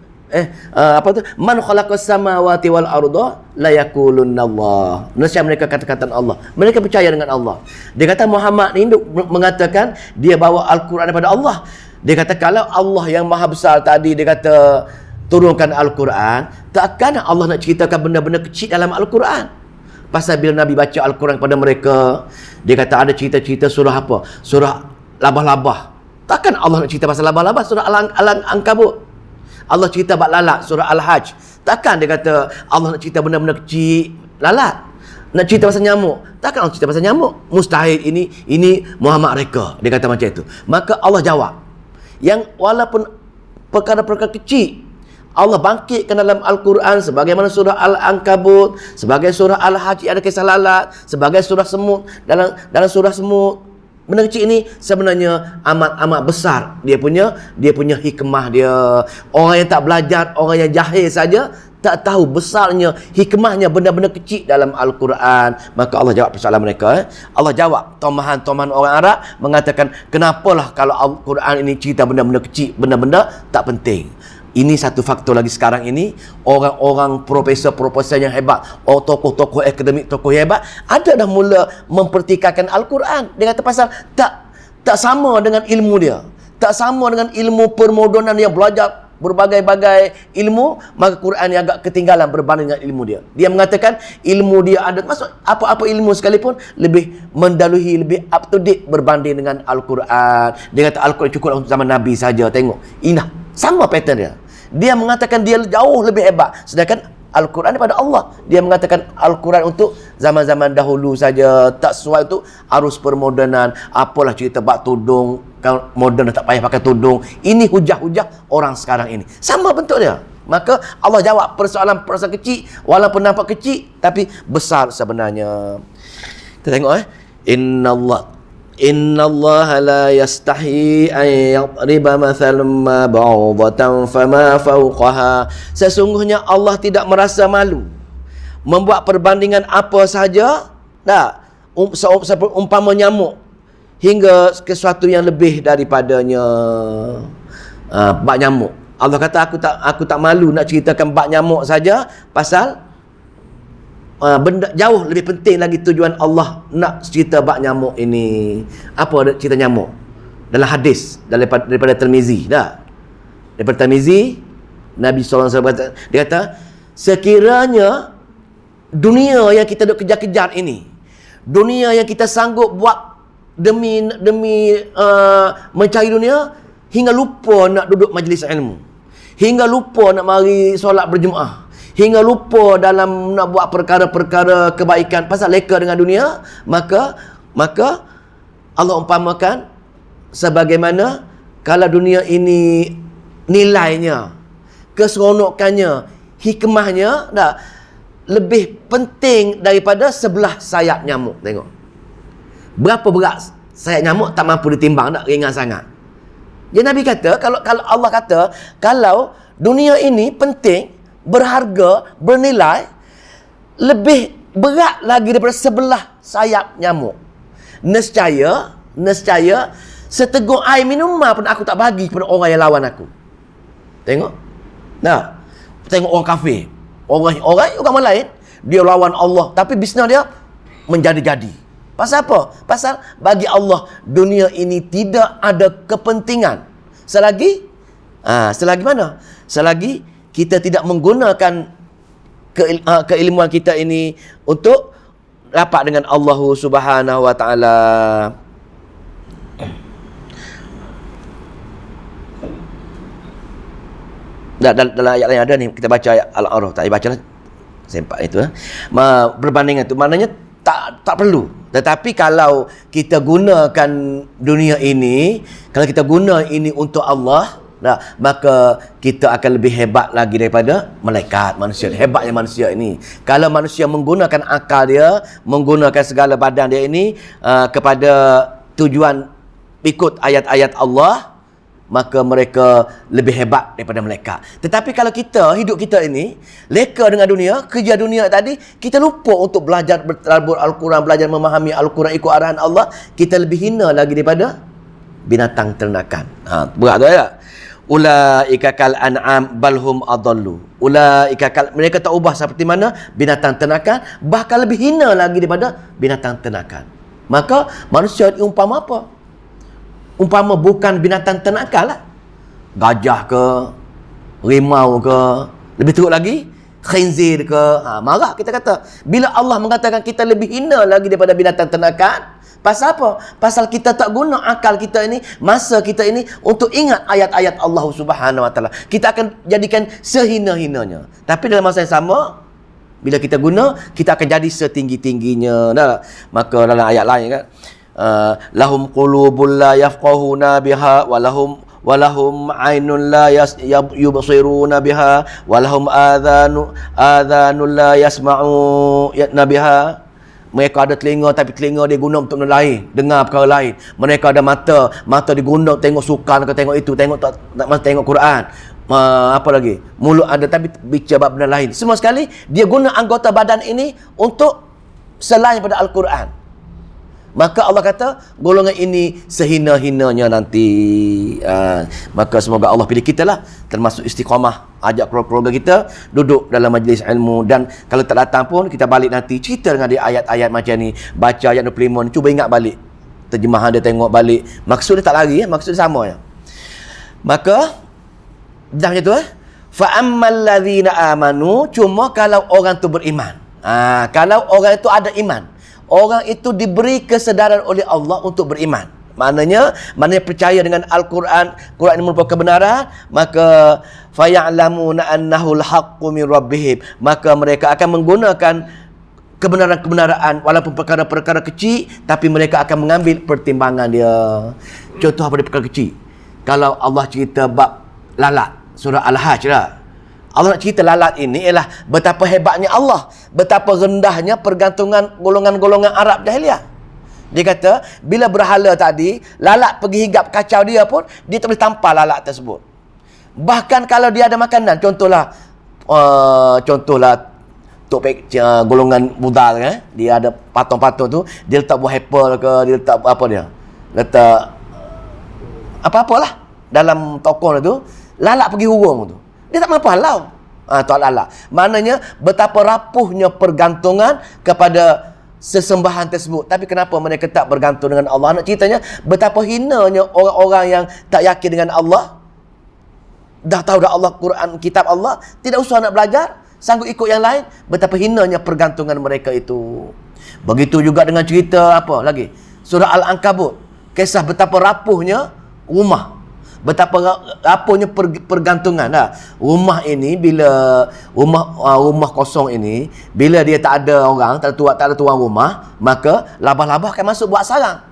man khalaqas samawati wal arda la yaqulunna Allah. Nescaya mereka kata-kata Allah. Mereka percaya dengan Allah. Dia kata Muhammad ini mengatakan dia bawa Al-Quran daripada Allah. Dia kata kalau Allah yang maha besar tadi, dia kata turunkan Al-Quran, takkan Allah nak ceritakan benda-benda kecil dalam Al-Quran? Pasal bila Nabi baca Al-Quran kepada mereka, dia kata ada cerita-cerita surah apa? Surah labah-labah. Takkan Allah nak cerita pasal labah-labah? Surah Al-Ankabut. Allah cerita bab lalat, surah Al-Hajj. Takkan dia kata Allah nak cerita benda-benda kecil lalat? Nak cerita pasal nyamuk, takkan Allah cerita pasal nyamuk? Mustahil. Ini Muhammad reka. Dia kata macam itu. Maka Allah jawab, yang walaupun perkara-perkara kecil Allah bangkitkan dalam Al-Quran, sebagaimana surah Al-Ankabut, sebagai surah Al-Hajj ada kisah lalat, sebagai surah semut, dalam surah semut Benda kecil ni sebenarnya amat besar dia punya hikmah dia. Orang yang tak belajar, orang yang jahil saja tak tahu besarnya hikmahnya benda-benda kecil dalam Al-Quran. Maka Allah jawab persoalan mereka. Allah jawab tomahan-tomahan orang Arab mengatakan, kenapalah kalau Al-Quran ini cerita benda-benda kecil, benda-benda tak penting. Ini satu faktor lagi sekarang ini, orang-orang profesor-profesor yang hebat, tokoh-tokoh akademik, tokoh hebat, ada dah mula mempertikaikan Al-Quran. Dia kata pasal tak sama dengan ilmu dia. Tak sama dengan ilmu permodernan yang belajar berbagai-bagai ilmu, maka Quran yang agak ketinggalan berbanding dengan ilmu dia. Dia mengatakan ilmu dia ada, maksud apa-apa ilmu sekalipun lebih mendahului, lebih up to date berbanding dengan Al-Quran. Dia kata Al-Quran cukup untuk zaman Nabi saja. Tengok, inah sama pattern dia. Dia mengatakan dia jauh lebih hebat, sedangkan Al-Quran daripada Allah. Dia mengatakan Al-Quran untuk zaman-zaman dahulu saja, tak sesuai untuk arus permodernan. Apalah cerita bak tudung, kalau moden dah tak payah pakai tudung. Ini hujah-hujah orang sekarang ini. Sama bentuk dia. Maka Allah jawab persoalan-persoalan kecil, walaupun nampak kecil tapi besar sebenarnya. Kita tengok Inna Allah la yastahi an yadriba mathalan ma ba'udatan fama fawqaha. Sesungguhnya Allah tidak merasa malu membuat perbandingan apa sahaja, umpama nyamuk hingga ke sesuatu yang lebih daripadanya. Bak nyamuk, Allah kata aku tak malu nak ceritakan bak nyamuk saja, pasal benda jauh lebih penting lagi tujuan Allah nak cerita bak nyamuk ini. Apa cerita nyamuk? Dalam hadis daripada Tirmizi, daripada Tirmizi, Nabi SAW dia kata, sekiranya dunia yang kita duk kejar-kejar ini, dunia yang kita sanggup buat demi mencari dunia, hingga lupa nak duduk majlis ilmu, hingga lupa nak mari solat berjemaah, hingga lupa dalam nak buat perkara-perkara kebaikan pasal leka dengan dunia, maka Allah umpamakan sebagaimana kalau dunia ini nilainya, keseronokannya, hikmahnya lebih penting daripada sebelah sayap nyamuk. Tengok berapa berat sayap nyamuk, tak mampu ditimbang, ringan sangat. Jadi Nabi kata, kalau Allah kata kalau dunia ini penting, berharga, bernilai, lebih berat lagi daripada sebelah sayap nyamuk, nescaya seteguk air minuman pun aku tak bagi kepada orang yang lawan aku. Tengok. Tengok orang kafir, orang agama lain, dia lawan Allah tapi bisnes dia menjadi-jadi. Pasal apa? Pasal bagi Allah dunia ini tidak ada kepentingan selagi mana? Selagi kita tidak menggunakan keilmuan kita ini untuk rapat dengan Allah Subhanahu wa taala. Dalam ayat lain ada ni, kita baca ayat Al-A'raf, tak baca lah sempat itu. Berbandingan tu maknanya tak perlu. Tetapi kalau kita gunakan dunia ini, kalau kita guna ini untuk Allah, maka kita akan lebih hebat lagi daripada malaikat, manusia. Hebatnya manusia ini, kalau manusia menggunakan akal dia, menggunakan segala badan dia ini kepada tujuan ikut ayat-ayat Allah, maka mereka lebih hebat daripada mereka. Tetapi kalau hidup kita ini leka dengan dunia, kerja dunia tadi, kita lupa untuk belajar bertadabbur Al-Quran, belajar memahami Al-Quran ikut arahan Allah, kita lebih hina lagi daripada binatang ternakan. Berat tu ya. Ulaika kal an'am balhum adallu. Mereka tak ubah seperti mana binatang ternakan, bahkan lebih hina lagi daripada binatang ternakan. Maka manusia umpama apa? Umpama bukan binatang ternakan lah, gajah ke, rimau ke, lebih teruk lagi khinzir ke, marah kita kata. Bila Allah mengatakan kita lebih hina lagi daripada binatang ternakan, pasal apa? Pasal kita tak guna akal kita ini, masa kita ini untuk ingat ayat-ayat Allah Subhanahu wa taala. Kita akan jadikan sehina-hinanya. Tapi dalam masa yang sama, bila kita guna, kita akan jadi setinggi-tingginya. Maka dalam ayat lain kan, lahum qulubul la yafqahuna biha walahum ainun la yubsiruna biha walahum adhanun la yasma'una biha. Mereka ada telinga, tapi telinga dia guna untuk benda lain, dengar perkara lain. Mereka ada mata, mata diguna tengok sukan ke tengok itu, tengok tak tengok Quran. Apa lagi? Mulut ada tapi bicara benda lain. Semua sekali dia guna anggota badan ini untuk selain daripada Al-Quran. Maka Allah kata golongan ini sehina-hinanya nanti. Maka semoga Allah pilih kita lah termasuk istiqamah, ajak keluarga kita duduk dalam majlis ilmu. Dan kalau tak datang pun kita balik nanti cerita dengan dia ayat-ayat macam ni, baca ayat 25 ni, cuba ingat balik terjemahan dia, tengok balik. Maksud dia tak lari, maksud dia sama ya. Maka dah macam tu fa ammal ladzina amanu, cuma kalau orang tu beriman. Kalau orang itu ada iman, orang itu diberi kesedaran oleh Allah untuk beriman. Maknanya percaya dengan Al-Quran, Quran ini merupakan kebenaran, maka faya'lamuna annahu al-haqqu min rabbihim, maka mereka akan menggunakan kebenaran-kebenaran walaupun perkara-perkara kecil, tapi mereka akan mengambil pertimbangan dia. Contoh apa dia perkara kecil? Kalau Allah cerita bab lalat, surah Al-Hajj lah. Allah nak cerita lalat ini ialah betapa hebatnya Allah, betapa rendahnya pergantungan golongan-golongan Arab jahiliah. Dia kata, bila berhala tadi, lalat pergi hinggap kacau dia pun, dia tak boleh tampar lalat tersebut. Bahkan kalau dia ada makanan, contohlah golongan Buddha dia ada patung-patung tu, dia letak buah apple ke, dia letak apa dia? Letak apa-apalah dalam tokong tu, lalat pergi hurung tu. Dia tak mampu halau. Tak lalat. Maknanya betapa rapuhnya pergantungan kepada sesembahan tersebut. Tapi kenapa mereka tak bergantung dengan Allah? Nak ceritanya betapa hinanya orang-orang yang tak yakin dengan Allah. Dah tahu dah Allah, Quran, kitab Allah, tidak usah nak belajar, sanggup ikut yang lain. Betapa hinanya pergantungan mereka itu. Begitu juga dengan cerita apa lagi? Surah Al-Ankabut. Kisah betapa rapuhnya rumah. Betapa rapuhnya pergantungan. Rumah ini bila rumah kosong ini, bila dia tak ada orang, tak ada tuan rumah, maka labah-labah akan masuk buat sarang.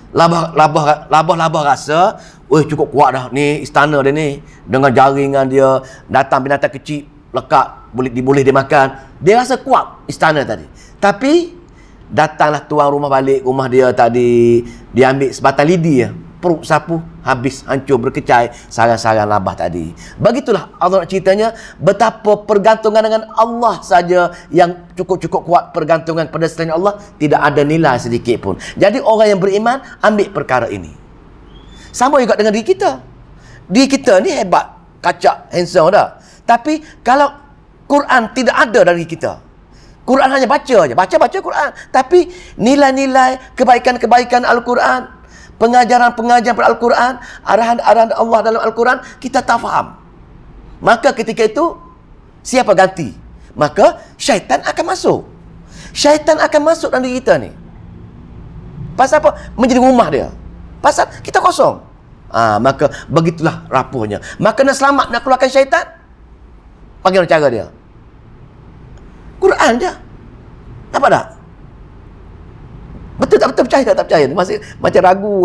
Labah-labah rasa, cukup kuat dah ni istana dia ni, dengan jaringan dia, datang binatang kecil lekat, boleh dia makan. Dia rasa kuat istana tadi. Tapi datanglah tuan rumah balik rumah dia tadi, dia ambil sebatang lidi ya, perut sapu, habis, hancur, berkecai sarang-sarang labah tadi. Begitulah Allah nak ceritanya betapa pergantungan dengan Allah saja yang cukup-cukup kuat, pergantungan pada selain Allah tidak ada nilai sedikit pun. Jadi orang yang beriman ambil perkara ini. Sama juga dengan diri kita. Diri kita ni hebat, kacak, handsome dah. Tapi kalau Quran tidak ada dari kita, Quran hanya baca aja, baca Quran, tapi nilai-nilai kebaikan-kebaikan Al-Quran, pengajaran-pengajaran Al-Quran, arahan-arahan Allah dalam Al-Quran, kita tak faham. Maka ketika itu, siapa ganti? Maka syaitan akan masuk. Syaitan akan masuk dalam diri kita ni. Pasal apa? Menjadi rumah dia. Pasal kita kosong. Maka begitulah rapuhnya. Maka nak selamat, nak keluarkan syaitan, bagaimana cara dia? Quran je. Nampak tak? Betul tak betul, percaya tak percaya? Masih macam ragu.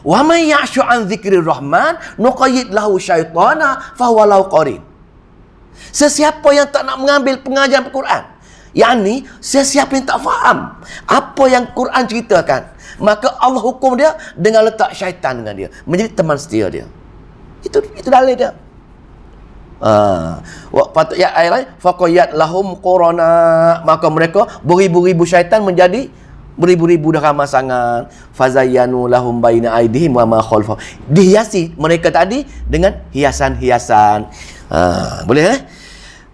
Wa may ya'shu an dzikrir rahman nuqayyid lahu syaitana fa huwa lahu qarin. Sesiapa yang tak nak mengambil pengajaran Al-Quran, yakni sesiapa yang tak faham apa yang Quran ceritakan, maka Allah hukum dia dengan letak syaitan dengan dia, menjadi teman setia dia. Itu dalil dia. Patut ya ayat lain, faqayyad lahum qurana, maka mereka beribu-ribu syaitan menjadi beribu-ribu dah ramai sangat. Fazayyanu lahum baina aydihim wa ma khalfahum, dihiasi mereka tadi dengan hiasan-hiasan. Boleh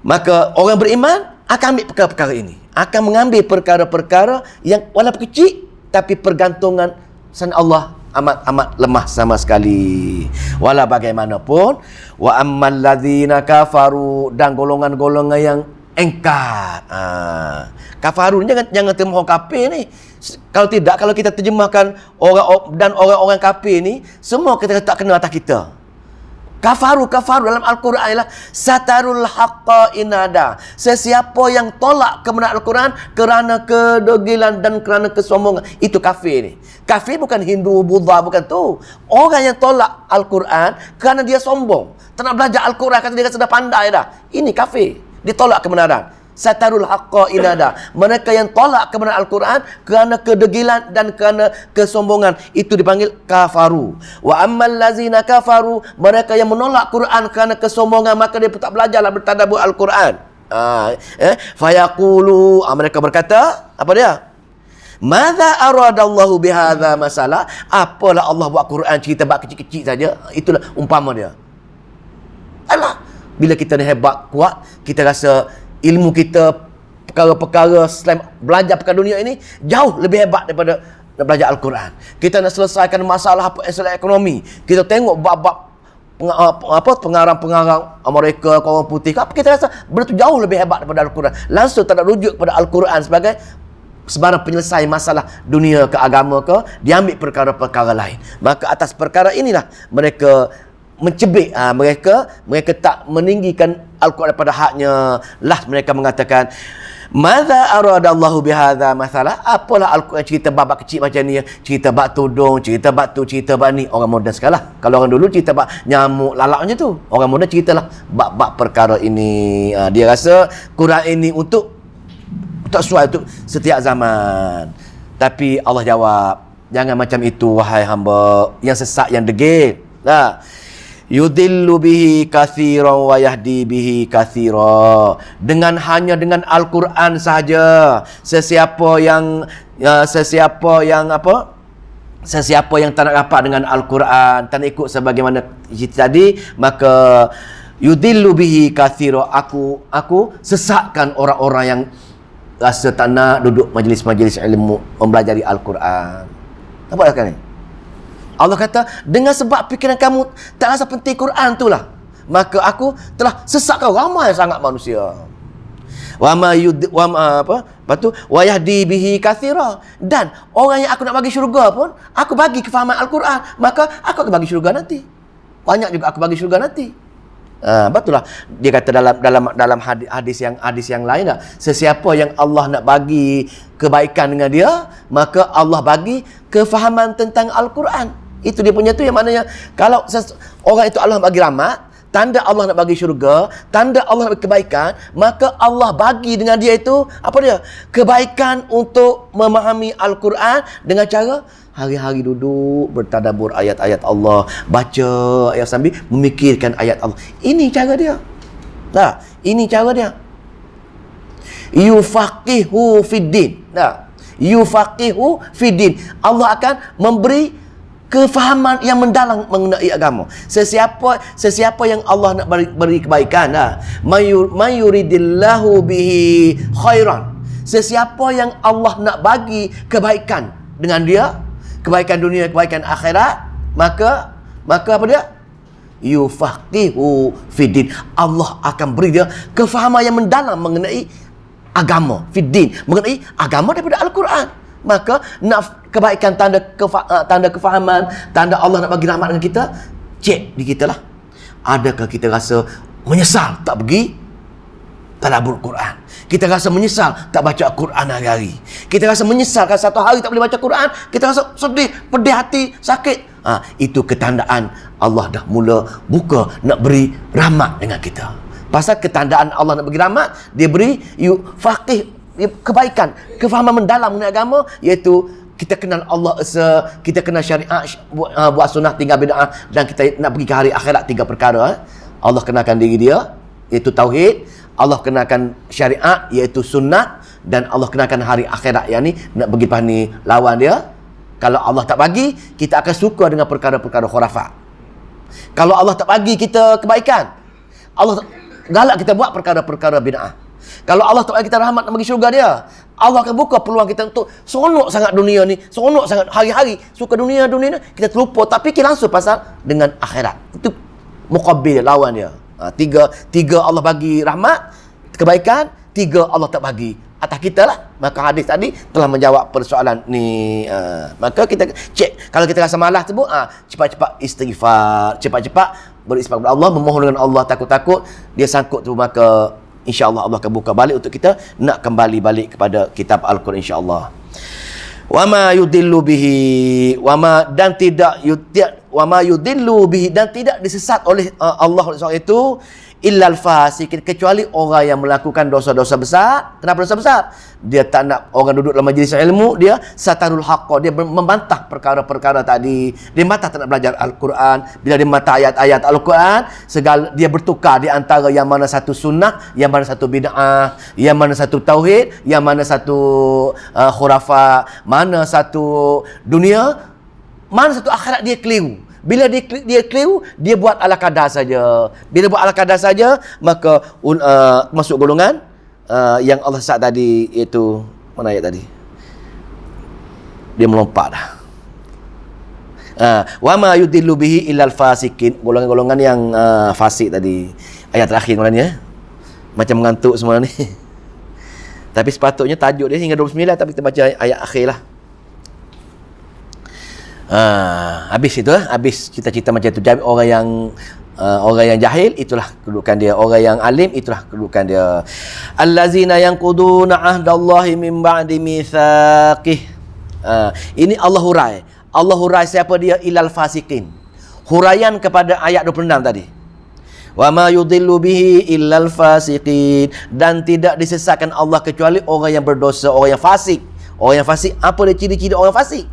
Maka orang beriman akan ambil perkara-perkara ini, akan mengambil perkara-perkara yang walaupun kecil, tapi pergantungan sama Allah amat lemah sama sekali. Walau bagaimanapun, wa ammal ladzina kafaru, dan golongan-golongan yang engkar. Kafarun, jangan terima orang kafir ni. Kalau kita terjemahkan orang-orang kafir ni, semua kita tak kena atas kita. Kafaru dalam Al-Quran ialah satarul haqqa inada. Sesiapa yang tolak kebenaran Al-Quran kerana kedogilan dan kerana kesombongan, itu kafir ni. Kafir bukan Hindu, Buddha, bukan tu. Orang yang tolak Al-Quran kerana dia sombong, tak nak belajar Al-Quran, kata dia sudah pandai dah. Ini kafir. Dia tolak kebenaran. satarul haqqa inada. Mereka yang tolak kebenaran Al-Quran kerana kedegilan dan kerana kesombongan, itu dipanggil kafaru. Wa ammal lazina kafaru, mereka yang menolak Quran kerana kesombongan, maka dia tak belajarlah bertadabbur Al-Quran. Fayaqulu, mereka berkata, apa dia? Madza aradallahu bihadza masalah? Apalah Allah buat Quran cerita bab kecil-kecil saja? Itulah umpama dia. Alah, bila kita ni hebat, kuat, kita rasa ilmu kita perkara-perkara selain belajar perkara dunia ini jauh lebih hebat daripada nak belajar Al-Quran. Kita nak selesaikan masalah masalah ekonomi, kita tengok bab-bab pengarang-pengarang Amerika, orang putih, apa kita rasa benda tu jauh lebih hebat daripada Al-Quran. Langsung tak nak rujuk kepada Al-Quran sebagai sebarang penyelesai masalah dunia ke agama ke, diambil perkara-perkara lain. Maka atas perkara inilah mereka mencebik, mereka tak meninggikan Al-Quran daripada haknya. Lah mereka mengatakan, madza aradallahu bihadza masalah? Apalah Al-Quran cerita bab kecil macam ni, cerita bab tudung, cerita bab tu, cerita bab ni. Orang moden sekarang, kalau orang dulu cerita bab nyamuk lalat macam tu, orang moden ceritalah bab-bab perkara ini. Dia rasa Quran ini untuk tak sesuai untuk setiap zaman. Tapi Allah jawab, jangan macam itu wahai hamba yang sesat, yang degil. Yudillu bihi kathiran wa yahdi bihi kathira. Hanya dengan Al-Quran sahaja, sesiapa yang tak nak rapat dengan Al-Quran, tak nak ikut sebagaimana cerita tadi, maka yudillu bihi kathira, aku sesatkan orang-orang yang rasa tak nak duduk majlis-majlis ilmu mempelajari Al-Quran. Nampak tak ni? Allah kata, dengan sebab fikiran kamu tak rasa penting Quran itulah, maka aku telah sesatkan ramai sangat manusia. Wa yahdi bihi kathira. Dan orang yang aku nak bagi syurga pun, aku bagi kefahaman Al-Quran, maka aku akan bagi syurga nanti. Banyak juga aku bagi syurga nanti. Betul lah. Dia kata dalam hadis yang lain lah, sesiapa yang Allah nak bagi kebaikan dengan dia, maka Allah bagi kefahaman tentang Al-Quran. Itu dia punya tu, yang maknanya kalau orang itu Allah bagi rahmat, tanda Allah nak bagi syurga, tanda Allah nak bagi kebaikan, maka Allah bagi dengan dia itu apa dia? Kebaikan untuk memahami Al-Quran dengan cara hari-hari duduk bertadabbur ayat-ayat Allah, baca ayat sambil memikirkan ayat Allah. Ini cara dia. Ini cara dia. Yufaqihu fiddin. Yufaqihu fiddin. Allah akan memberi kefahaman yang mendalam mengenai agama. Sesiapa yang Allah nak beri kebaikan, mayuridillahu bihi khairan. Sesiapa yang Allah nak bagi kebaikan dengan dia, kebaikan dunia, kebaikan akhirat, maka apa dia? Yufaqihu fiddin. Allah akan beri dia kefahaman yang mendalam mengenai agama, fiddin, mengenai agama daripada Al-Quran. Maka nak kebaikan, tanda kefahaman, tanda Allah nak bagi rahmat dengan kita, cek di kita lah. Adakah kita rasa menyesal tak pergi tadabbur Quran? Kita rasa menyesal tak baca Quran hari-hari. Kita rasa menyesal kalau satu hari tak boleh baca Quran. Kita rasa sedih, pedih hati, sakit. Itu ketandaan Allah dah mula buka nak beri rahmat dengan kita. Pasal ketandaan Allah nak beri rahmat, dia beri faqih, kebaikan, kefahaman mendalam mengenai agama, iaitu kita kenal Allah, kita kenal syariat, buat sunnah, tinggal bid'ah, dan kita nak pergi ke hari akhirat. 3 perkara. Allah kenalkan diri dia, iaitu tauhid. Allah kenalkan syariat, iaitu sunnah, dan Allah kenalkan hari akhirat, yang ni nak pergi lepas ni lawan dia. Kalau Allah tak bagi, kita akan suka dengan perkara-perkara khurafat. Kalau Allah tak bagi kita kebaikan, Allah galak kita buat perkara-perkara bid'ah. Kalau Allah tak bagi kita rahmat nak bagi syurga dia, Allah akan buka peluang kita untuk seronok sangat dunia ni, seronok sangat hari-hari, suka dunia ni, kita terlupa, tak fikir langsung pasal dengan akhirat. Itu muqabil, lawan dia. Tiga Allah bagi rahmat, kebaikan, 3 Allah tak bagi atas kita lah. Maka hadis tadi telah menjawab persoalan ni. Maka kita cek, kalau kita rasa malas tersebut, cepat-cepat istighfar, cepat-cepat beristighfar kepada Allah, memohon dengan Allah, takut-takut dia sangkut tu, maka insya-Allah Allah akan buka balik untuk kita nak kembali balik kepada kitab Al-Quran, insya-Allah. Wama yudillu bihi, wama yudillu bihi, dan tidak disesat oleh Allah itu illal fasikin, kecuali orang yang melakukan dosa-dosa besar. Kenapa dosa besar? Dia tak nak orang duduk dalam majlis ilmu, dia satarul haqqa, dia membantah perkara-perkara tadi. Dia membantah tak nak belajar Al-Quran. Bila dia membantah ayat-ayat Al-Quran, segala dia bertukar di antara yang mana satu sunnah, yang mana satu bid'ah, yang mana satu tauhid, yang mana satu khurafat, mana satu dunia, mana satu akhirat. Dia keliru. Bila dia keliru, dia buat ala kadar saja. Bila buat ala kadar saja, maka masuk golongan yang Allah sebut tadi, iaitu mana ayat tadi? Dia melompat dah. Wa ma yudillu bihi illal fasikin, golongan-golongan yang fasik tadi. Ayat terakhir maknanya. Macam mengantuk semua ni. Tapi sepatutnya tajuk dia hingga 29, tapi kita baca ayat akhir lah. Habis itu, habis cita-cita macam itu. Orang yang jahil, itulah kedudukan dia. Orang yang alim, itulah kedudukan dia. Allazina yanquduna ahdallahi min ba'di mitsaqih. Ini Allah hurai. Allah hurai siapa dia? Ilal fasikin. Huraian kepada ayat 26 tadi. Wa ma yudillu bihi illal fasiqin, dan tidak disesatkan Allah kecuali orang yang berdosa, orang yang fasik. Orang yang fasik, apa dia ciri-ciri orang fasik?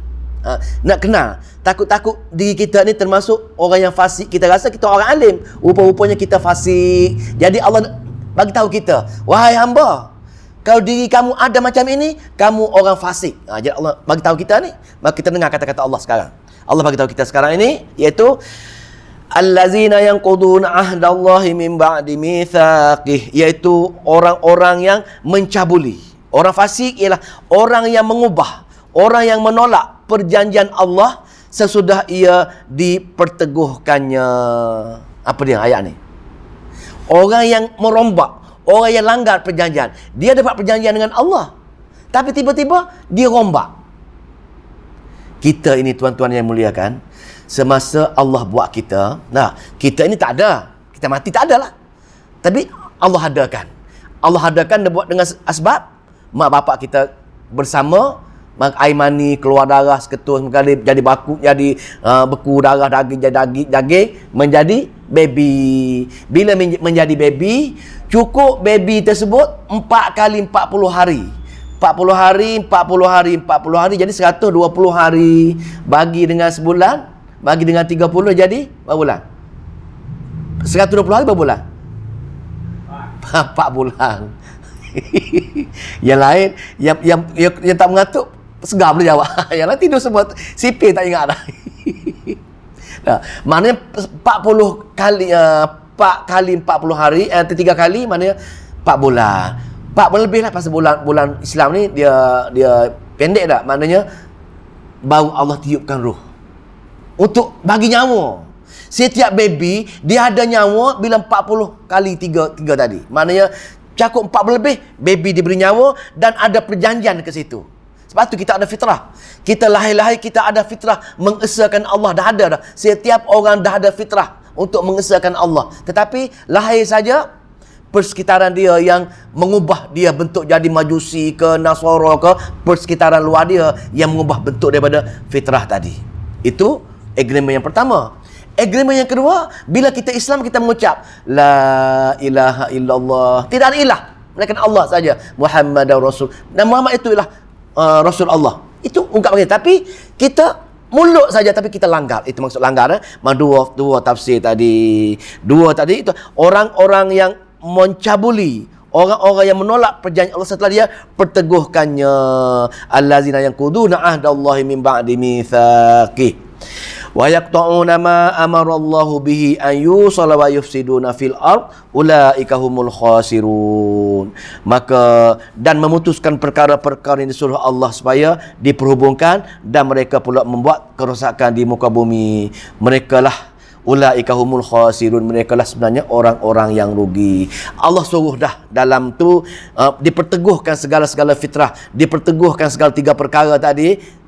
Nak kenal, takut-takut diri kita ni termasuk orang yang fasik. Kita rasa kita orang alim, rupa-rupanya kita fasik. Jadi Allah bagi tahu kita, wahai hamba, kalau diri kamu ada macam ini, kamu orang fasik. Jadi Allah bagi tahu kita ni. Maka kita dengar kata-kata Allah sekarang. Allah bagi tahu kita sekarang ini, iaitu allazina yanquduna ahdallahi min ba'di mitsaqih, iaitu orang-orang yang mencabuli. Orang fasik ialah orang yang mengubah, orang yang menolak perjanjian Allah sesudah ia diperteguhkannya. Apa dia ayat ni? Orang yang merombak, orang yang langgar perjanjian. Dia dapat perjanjian dengan Allah, tapi tiba-tiba dia rombak. Kita ini tuan-tuan yang muliakan, semasa Allah buat kita, kita ini tak ada. Kita mati tak ada lah. Tapi Allah adakan. Allah adakan dia buat dengan asbab. Mak bapak kita bersama, air mani, keluar darah seketul sekali, jadi baku, jadi beku darah, daging, jadi daging, menjadi baby. Bila menjadi baby, cukup baby tersebut 4 kali 40 hari. 40 hari, 40 hari, 40 hari, jadi 120 hari. Bagi dengan sebulan, bagi dengan 30, jadi berapa bulan? 120 hari berapa bulan? 4 bulan. Yang lain, yang tak mengantuk, segar boleh jawab. Yang lain tidur semua, sipir tak ingat dah. Maknanya 40 kali 4 kali 40 hari, 3 kali maknanya 4 bulan. 4 bulan lebih lah, pasal bulan Islam ni dia pendek tak? Maknanya baru Allah tiupkan roh untuk bagi nyawa. Setiap baby dia ada nyawa bila 40 kali 3 tadi. Maknanya cakup 4 bulan lebih, baby diberi nyawa dan ada perjanjian ke situ. Sebab tu kita ada fitrah. Kita lahir-lahir kita ada fitrah mengesahkan Allah. Dah ada dah. Setiap orang dah ada fitrah untuk mengesahkan Allah. Tetapi lahir saja, persekitaran dia yang mengubah dia bentuk jadi majusi ke Nasara ke, persekitaran luar dia yang mengubah bentuk daripada fitrah tadi. Itu agreement yang pertama. Agreement yang kedua, bila kita Islam, kita mengucap la ilaha illallah, tidak ada ilah melainkan Allah saja, Muhammadar Rasul, dan Muhammad itu ialah Rasul Allah. Itu ungkapan kita. Tapi kita mulut saja, tapi kita langgar. Itu maksud langgar. Dua tafsir tadi. Dua tadi itu orang-orang yang mencabuli, orang-orang yang menolak perjanjian Allah setelah dia perteguhkannya. Allazina yanquduna ahdallahi min ba'di mitsaqih wa yaqta'una ma amarallahu bihi an yusala wa yufsiduna fil ard ulaika humul khasirun. Maka dan memutuskan perkara-perkara yang disuruh Allah supaya diperhubungkan, dan mereka pula membuat kerosakan di muka bumi. Merekalah ulaika humul khasirun, merekalah sebenarnya orang-orang yang rugi. Allah suruh dah dalam tu diperteguhkan segala-segala fitrah, diperteguhkan segala 3 perkara tadi.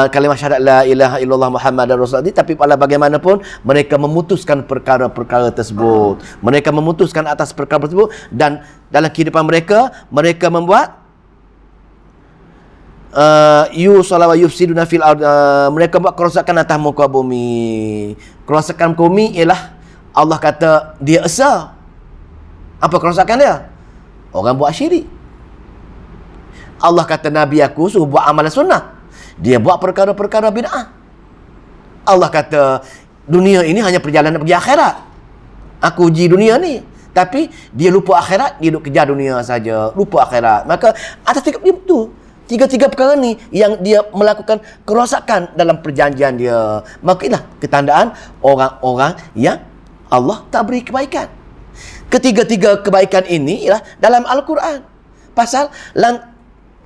Kalimah syahadat la ilaha illallah Muhammadar Rasulullah. Tapi pada bagaimanapun mereka memutuskan perkara-perkara tersebut. Mereka memutuskan atas perkara tersebut, dan dalam kehidupan mereka membuat yusala wa yufsiduna fil ard, mereka buat kerosakan atas muka bumi. Kerosakan bumi ialah Allah kata dia esa. Apa kerosakan dia? Orang buat syirik. Allah kata Nabi aku suruh buat amalan sunnah, dia buat perkara-perkara bid'ah. Allah kata dunia ini hanya perjalanan pergi akhirat. Aku uji dunia ni, tapi dia lupa akhirat, dia duk kejar dunia saja, lupa akhirat. Maka atas tiga perkara ni yang dia melakukan kerosakan dalam perjanjian dia. Maka inilah ketandaan orang-orang yang Allah tak beri kebaikan. Ketiga-tiga kebaikan ini ialah dalam Al-Quran. Pasal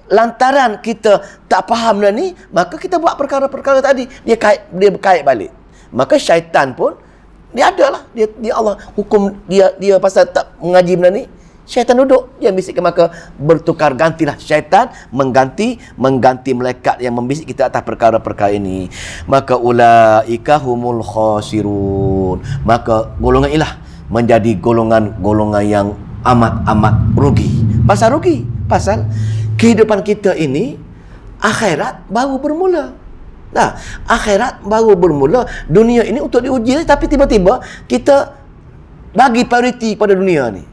lantaran kita tak faham dah ni, maka kita buat perkara-perkara tadi, dia berkait balik. Maka syaitan pun dia adalah dia Allah hukum dia pasal tak mengaji benda ni, syaitan duduk dia bisikkan, maka bertukar gantilah syaitan mengganti malaikat yang membisik kita atas perkara-perkara ini. Maka ulaika humul khasirun, maka golongan inilah menjadi golongan yang amat rugi. Pasal rugi, pasal kehidupan kita ini akhirat baru bermula. Nah, akhirat baru bermula. Dunia ini untuk diuji, tapi tiba-tiba kita bagi prioriti pada dunia ni.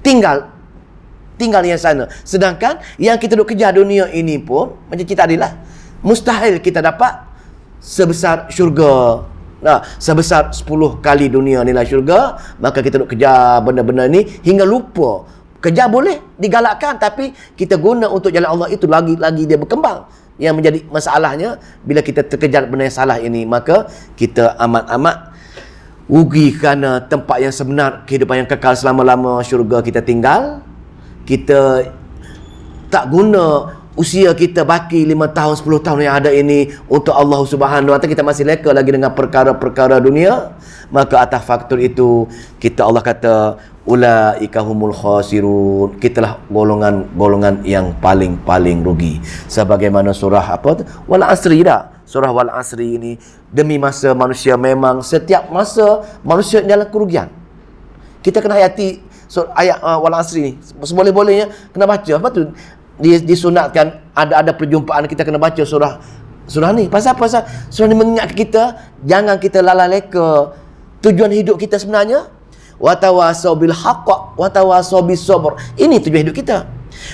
Tinggal yang sana. Sedangkan yang kita duk kejar dunia ini pun macam kita tadilah, mustahil kita dapat sebesar syurga. Nah, sebesar 10 kali dunia nilai syurga. Maka kita duk kejar benda-benda ni hingga lupa. Kejar boleh digalakkan, tapi kita guna untuk jalan Allah itu lagi dia berkembang. Yang menjadi masalahnya, bila kita terkejar benda yang salah ini, maka kita amat rugi kerana tempat yang sebenar, kehidupan yang kekal selama-lama syurga kita tinggal. Kita tak guna usia kita baki 5 tahun, 10 tahun yang ada ini untuk Allah Subhanahu Wa Taala. Kita masih leka lagi dengan perkara-perkara dunia. Maka atas faktor itu, Allah kata ulaika humul khasirun, kitalah golongan yang paling rugi. Sebagaimana surah apa tu? Wal asri dah. Surah Wal Asri ini, demi masa manusia, memang setiap masa manusia dalam kerugian. Kita kena hayati ayat Wal Asri ni. Seboleh-bolehnya kena baca. Apa tu? Disunatkan ada perjumpaan kita kena baca surah ni. Pasal surah ni mengingatkan kita jangan kita lalai leka tujuan hidup kita sebenarnya. Watawasau bil haqq watawasau bis sabr. Ini tujuan hidup kita.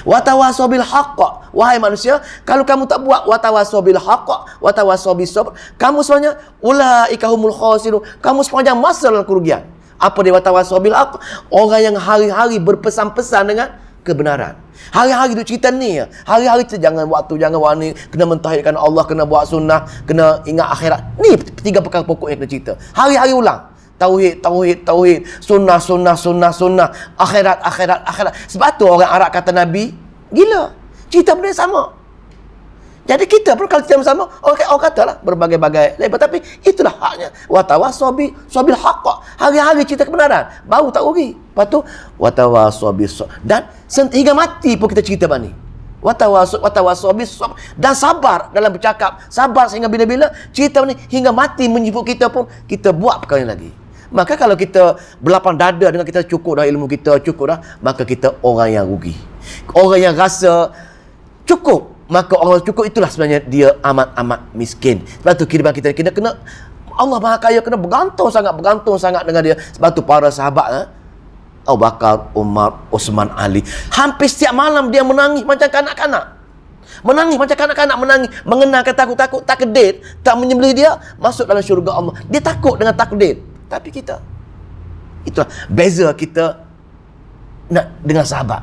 Watawasau bil haqq, wahai manusia, kalau kamu tak buat watawasau bil haqq watawasau bis sabr, kamu sebenarnya ulaika humul khasirun, kamu sepanjang masa dalam kerugian. Apa dia watawasau bil haqq? Orang yang hari-hari berpesan-pesan dengan kebenaran. Hari-hari duk cerita ni. Hari-hari kita jangan buat tu, jangan buat ni, kena mentauhidkan Allah, kena buat sunnah, kena ingat akhirat. Ni 3 perkara pokok yang kena cerita. Hari-hari ulang. Tauhid, sunnah, akhirat. Sebab tu orang Arab kata Nabi gila. Cerita benda yang sama. Jadi kita pun kalau cerita sama, orang katalah berbagai-bagai lebar, tapi itulah haknya. Watawasau bil haqq. Hari-hari cerita kebenaran, baru tak rugi. Lepas tu watawasau bis sabr. Dan hingga mati pun kita cerita bani. Watawasau bis sabr. Dan sabar dalam bercakap, sabar sehingga bila-bila cerita ni hingga mati menjemput kita pun kita buat perkara yang lagi. Maka kalau kita berlapang dada dengan kita cukup dah ilmu kita, cukup dah, maka kita orang yang rugi. Orang yang rasa cukup, maka orang cukup itulah sebenarnya dia amat miskin. Sebab tu kehidupan kita kena Allah Maha Kaya, kena bergantung sangat dengan dia. Sebab tu para sahabat Abu Bakar, Umar, Osman, Ali, hampir setiap malam dia menangis macam kanak-kanak. Menangis, mengenangkan takut takdir tak menyembelih dia masuk dalam syurga Allah. Dia takut dengan takdir. Tapi kita, itulah beza kita nak dengan sahabat.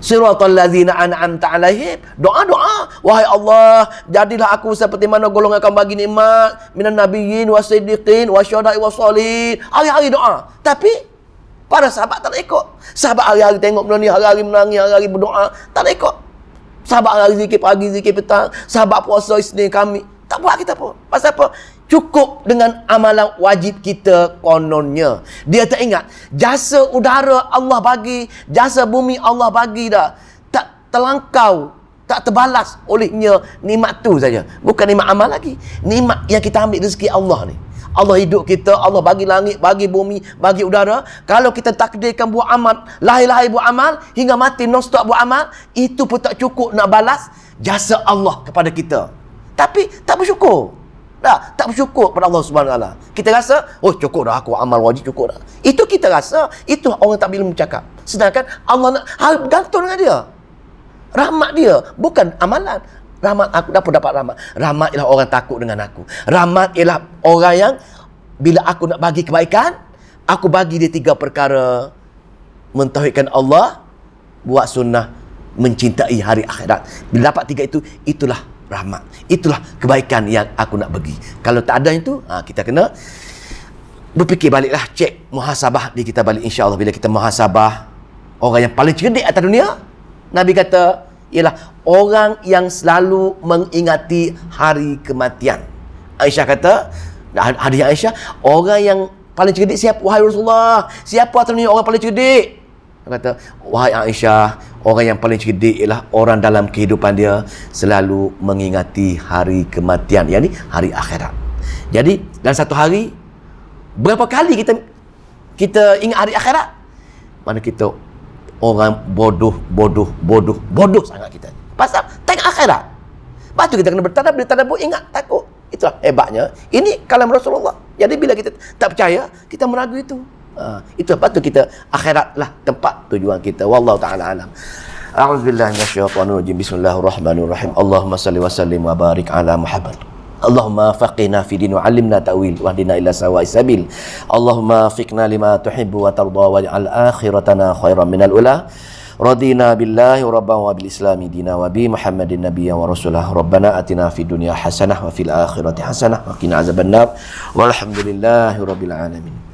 Siratal ladzina an'amta alaihim. Doa. Wahai Allah, jadilah aku seperti mana golongan kamu bagi nikmat, minan nabiyyin wasiddiqin wasyuhada'i wassalihin. Hari-hari doa. Tapi para sahabat tak nak ikut. Sahabat hari-hari tengok benda ni, hari-hari menangis, hari-hari berdoa, tak nak ikut. Sahabat hari zikir pagi, zikir petang, sahabat puasa Isnin Khamis, tak buat kita pun. Pasal apa? Cukup dengan amalan wajib kita kononnya. Dia tak ingat jasa udara Allah bagi, jasa bumi Allah bagi dah. Tak terlangkau, tak terbalas olehnya nikmat tu saja. Bukan nikmat amal lagi. Nikmat yang kita ambil rezeki Allah ni. Allah hidup kita, Allah bagi langit, bagi bumi, bagi udara. Kalau kita takdirkan buat amal, lahir-lahir buat amal, hingga mati non-stop buat amal, itu pun tak cukup nak balas jasa Allah kepada kita. Tapi tak bersyukur. Tak bersyukur pada Allah Subhanahu Wa Taala. Kita rasa, oh cukup dah aku amal wajib cukup dah. Itu kita rasa, itu orang tak ilmu cakap. Sedangkan Allah nak gantung dengan dia. Rahmat dia, bukan amalan. Rahmat aku dapat rahmat. Rahmat ialah orang takut dengan aku. Rahmat ialah orang yang bila aku nak bagi kebaikan, aku bagi dia 3 perkara. Mentauhidkan Allah, buat sunnah, mencintai hari akhirat. Bila dapat 3 itu, itulah rahmat. Itulah kebaikan yang aku nak bagi. Kalau tak ada itu, kita kena berfikir baliklah, cek muhasabah diri kita balik, insya-Allah. Bila kita muhasabah, orang yang paling cerdik atas dunia, Nabi kata, ialah orang yang selalu mengingati hari kematian. Aisyah kata, hadis Aisyah, orang yang paling cerdik siapa? Wahai Rasulullah, siapa atas dunia orang paling cerdik? Dia kata, wahai Aisyah, orang yang paling cerdik ialah orang dalam kehidupan dia selalu mengingati hari kematian, yakni hari akhirat. Jadi dalam satu hari, berapa kali kita ingat hari akhirat? Mana kita orang bodoh sangat kita. Pasal tengok akhirat. Lepas tu kita kena bertadabbur, ingat, takut. Itulah hebatnya. Ini kalam Rasulullah. Jadi bila kita tak percaya, kita meragu itu. Itu lepas tu kita akhiratlah tempat tujuan kita. Wallahu taala alam. A'udzubillahi minasyaitonir rajim. Bismillahirrahmanirrahim. Allahumma shalli wa sallim wa barik ala Muhammad. Allahumma faqihna fi din wa 'allimna ta'wil wa hdina ila sawa'is sabil. Allahumma fiqna lima tuhibbu wa tarda waj'al akhiratana khairan minal ula. Radina billahi rabban wa bil islami dina wa bi Muhammadin nabiyyan wa rasulah. Rabbana atina fid dunya hasanah wa fil akhirati hasanah wa qina azabannar. Walhamdulillahi rabbil alamin.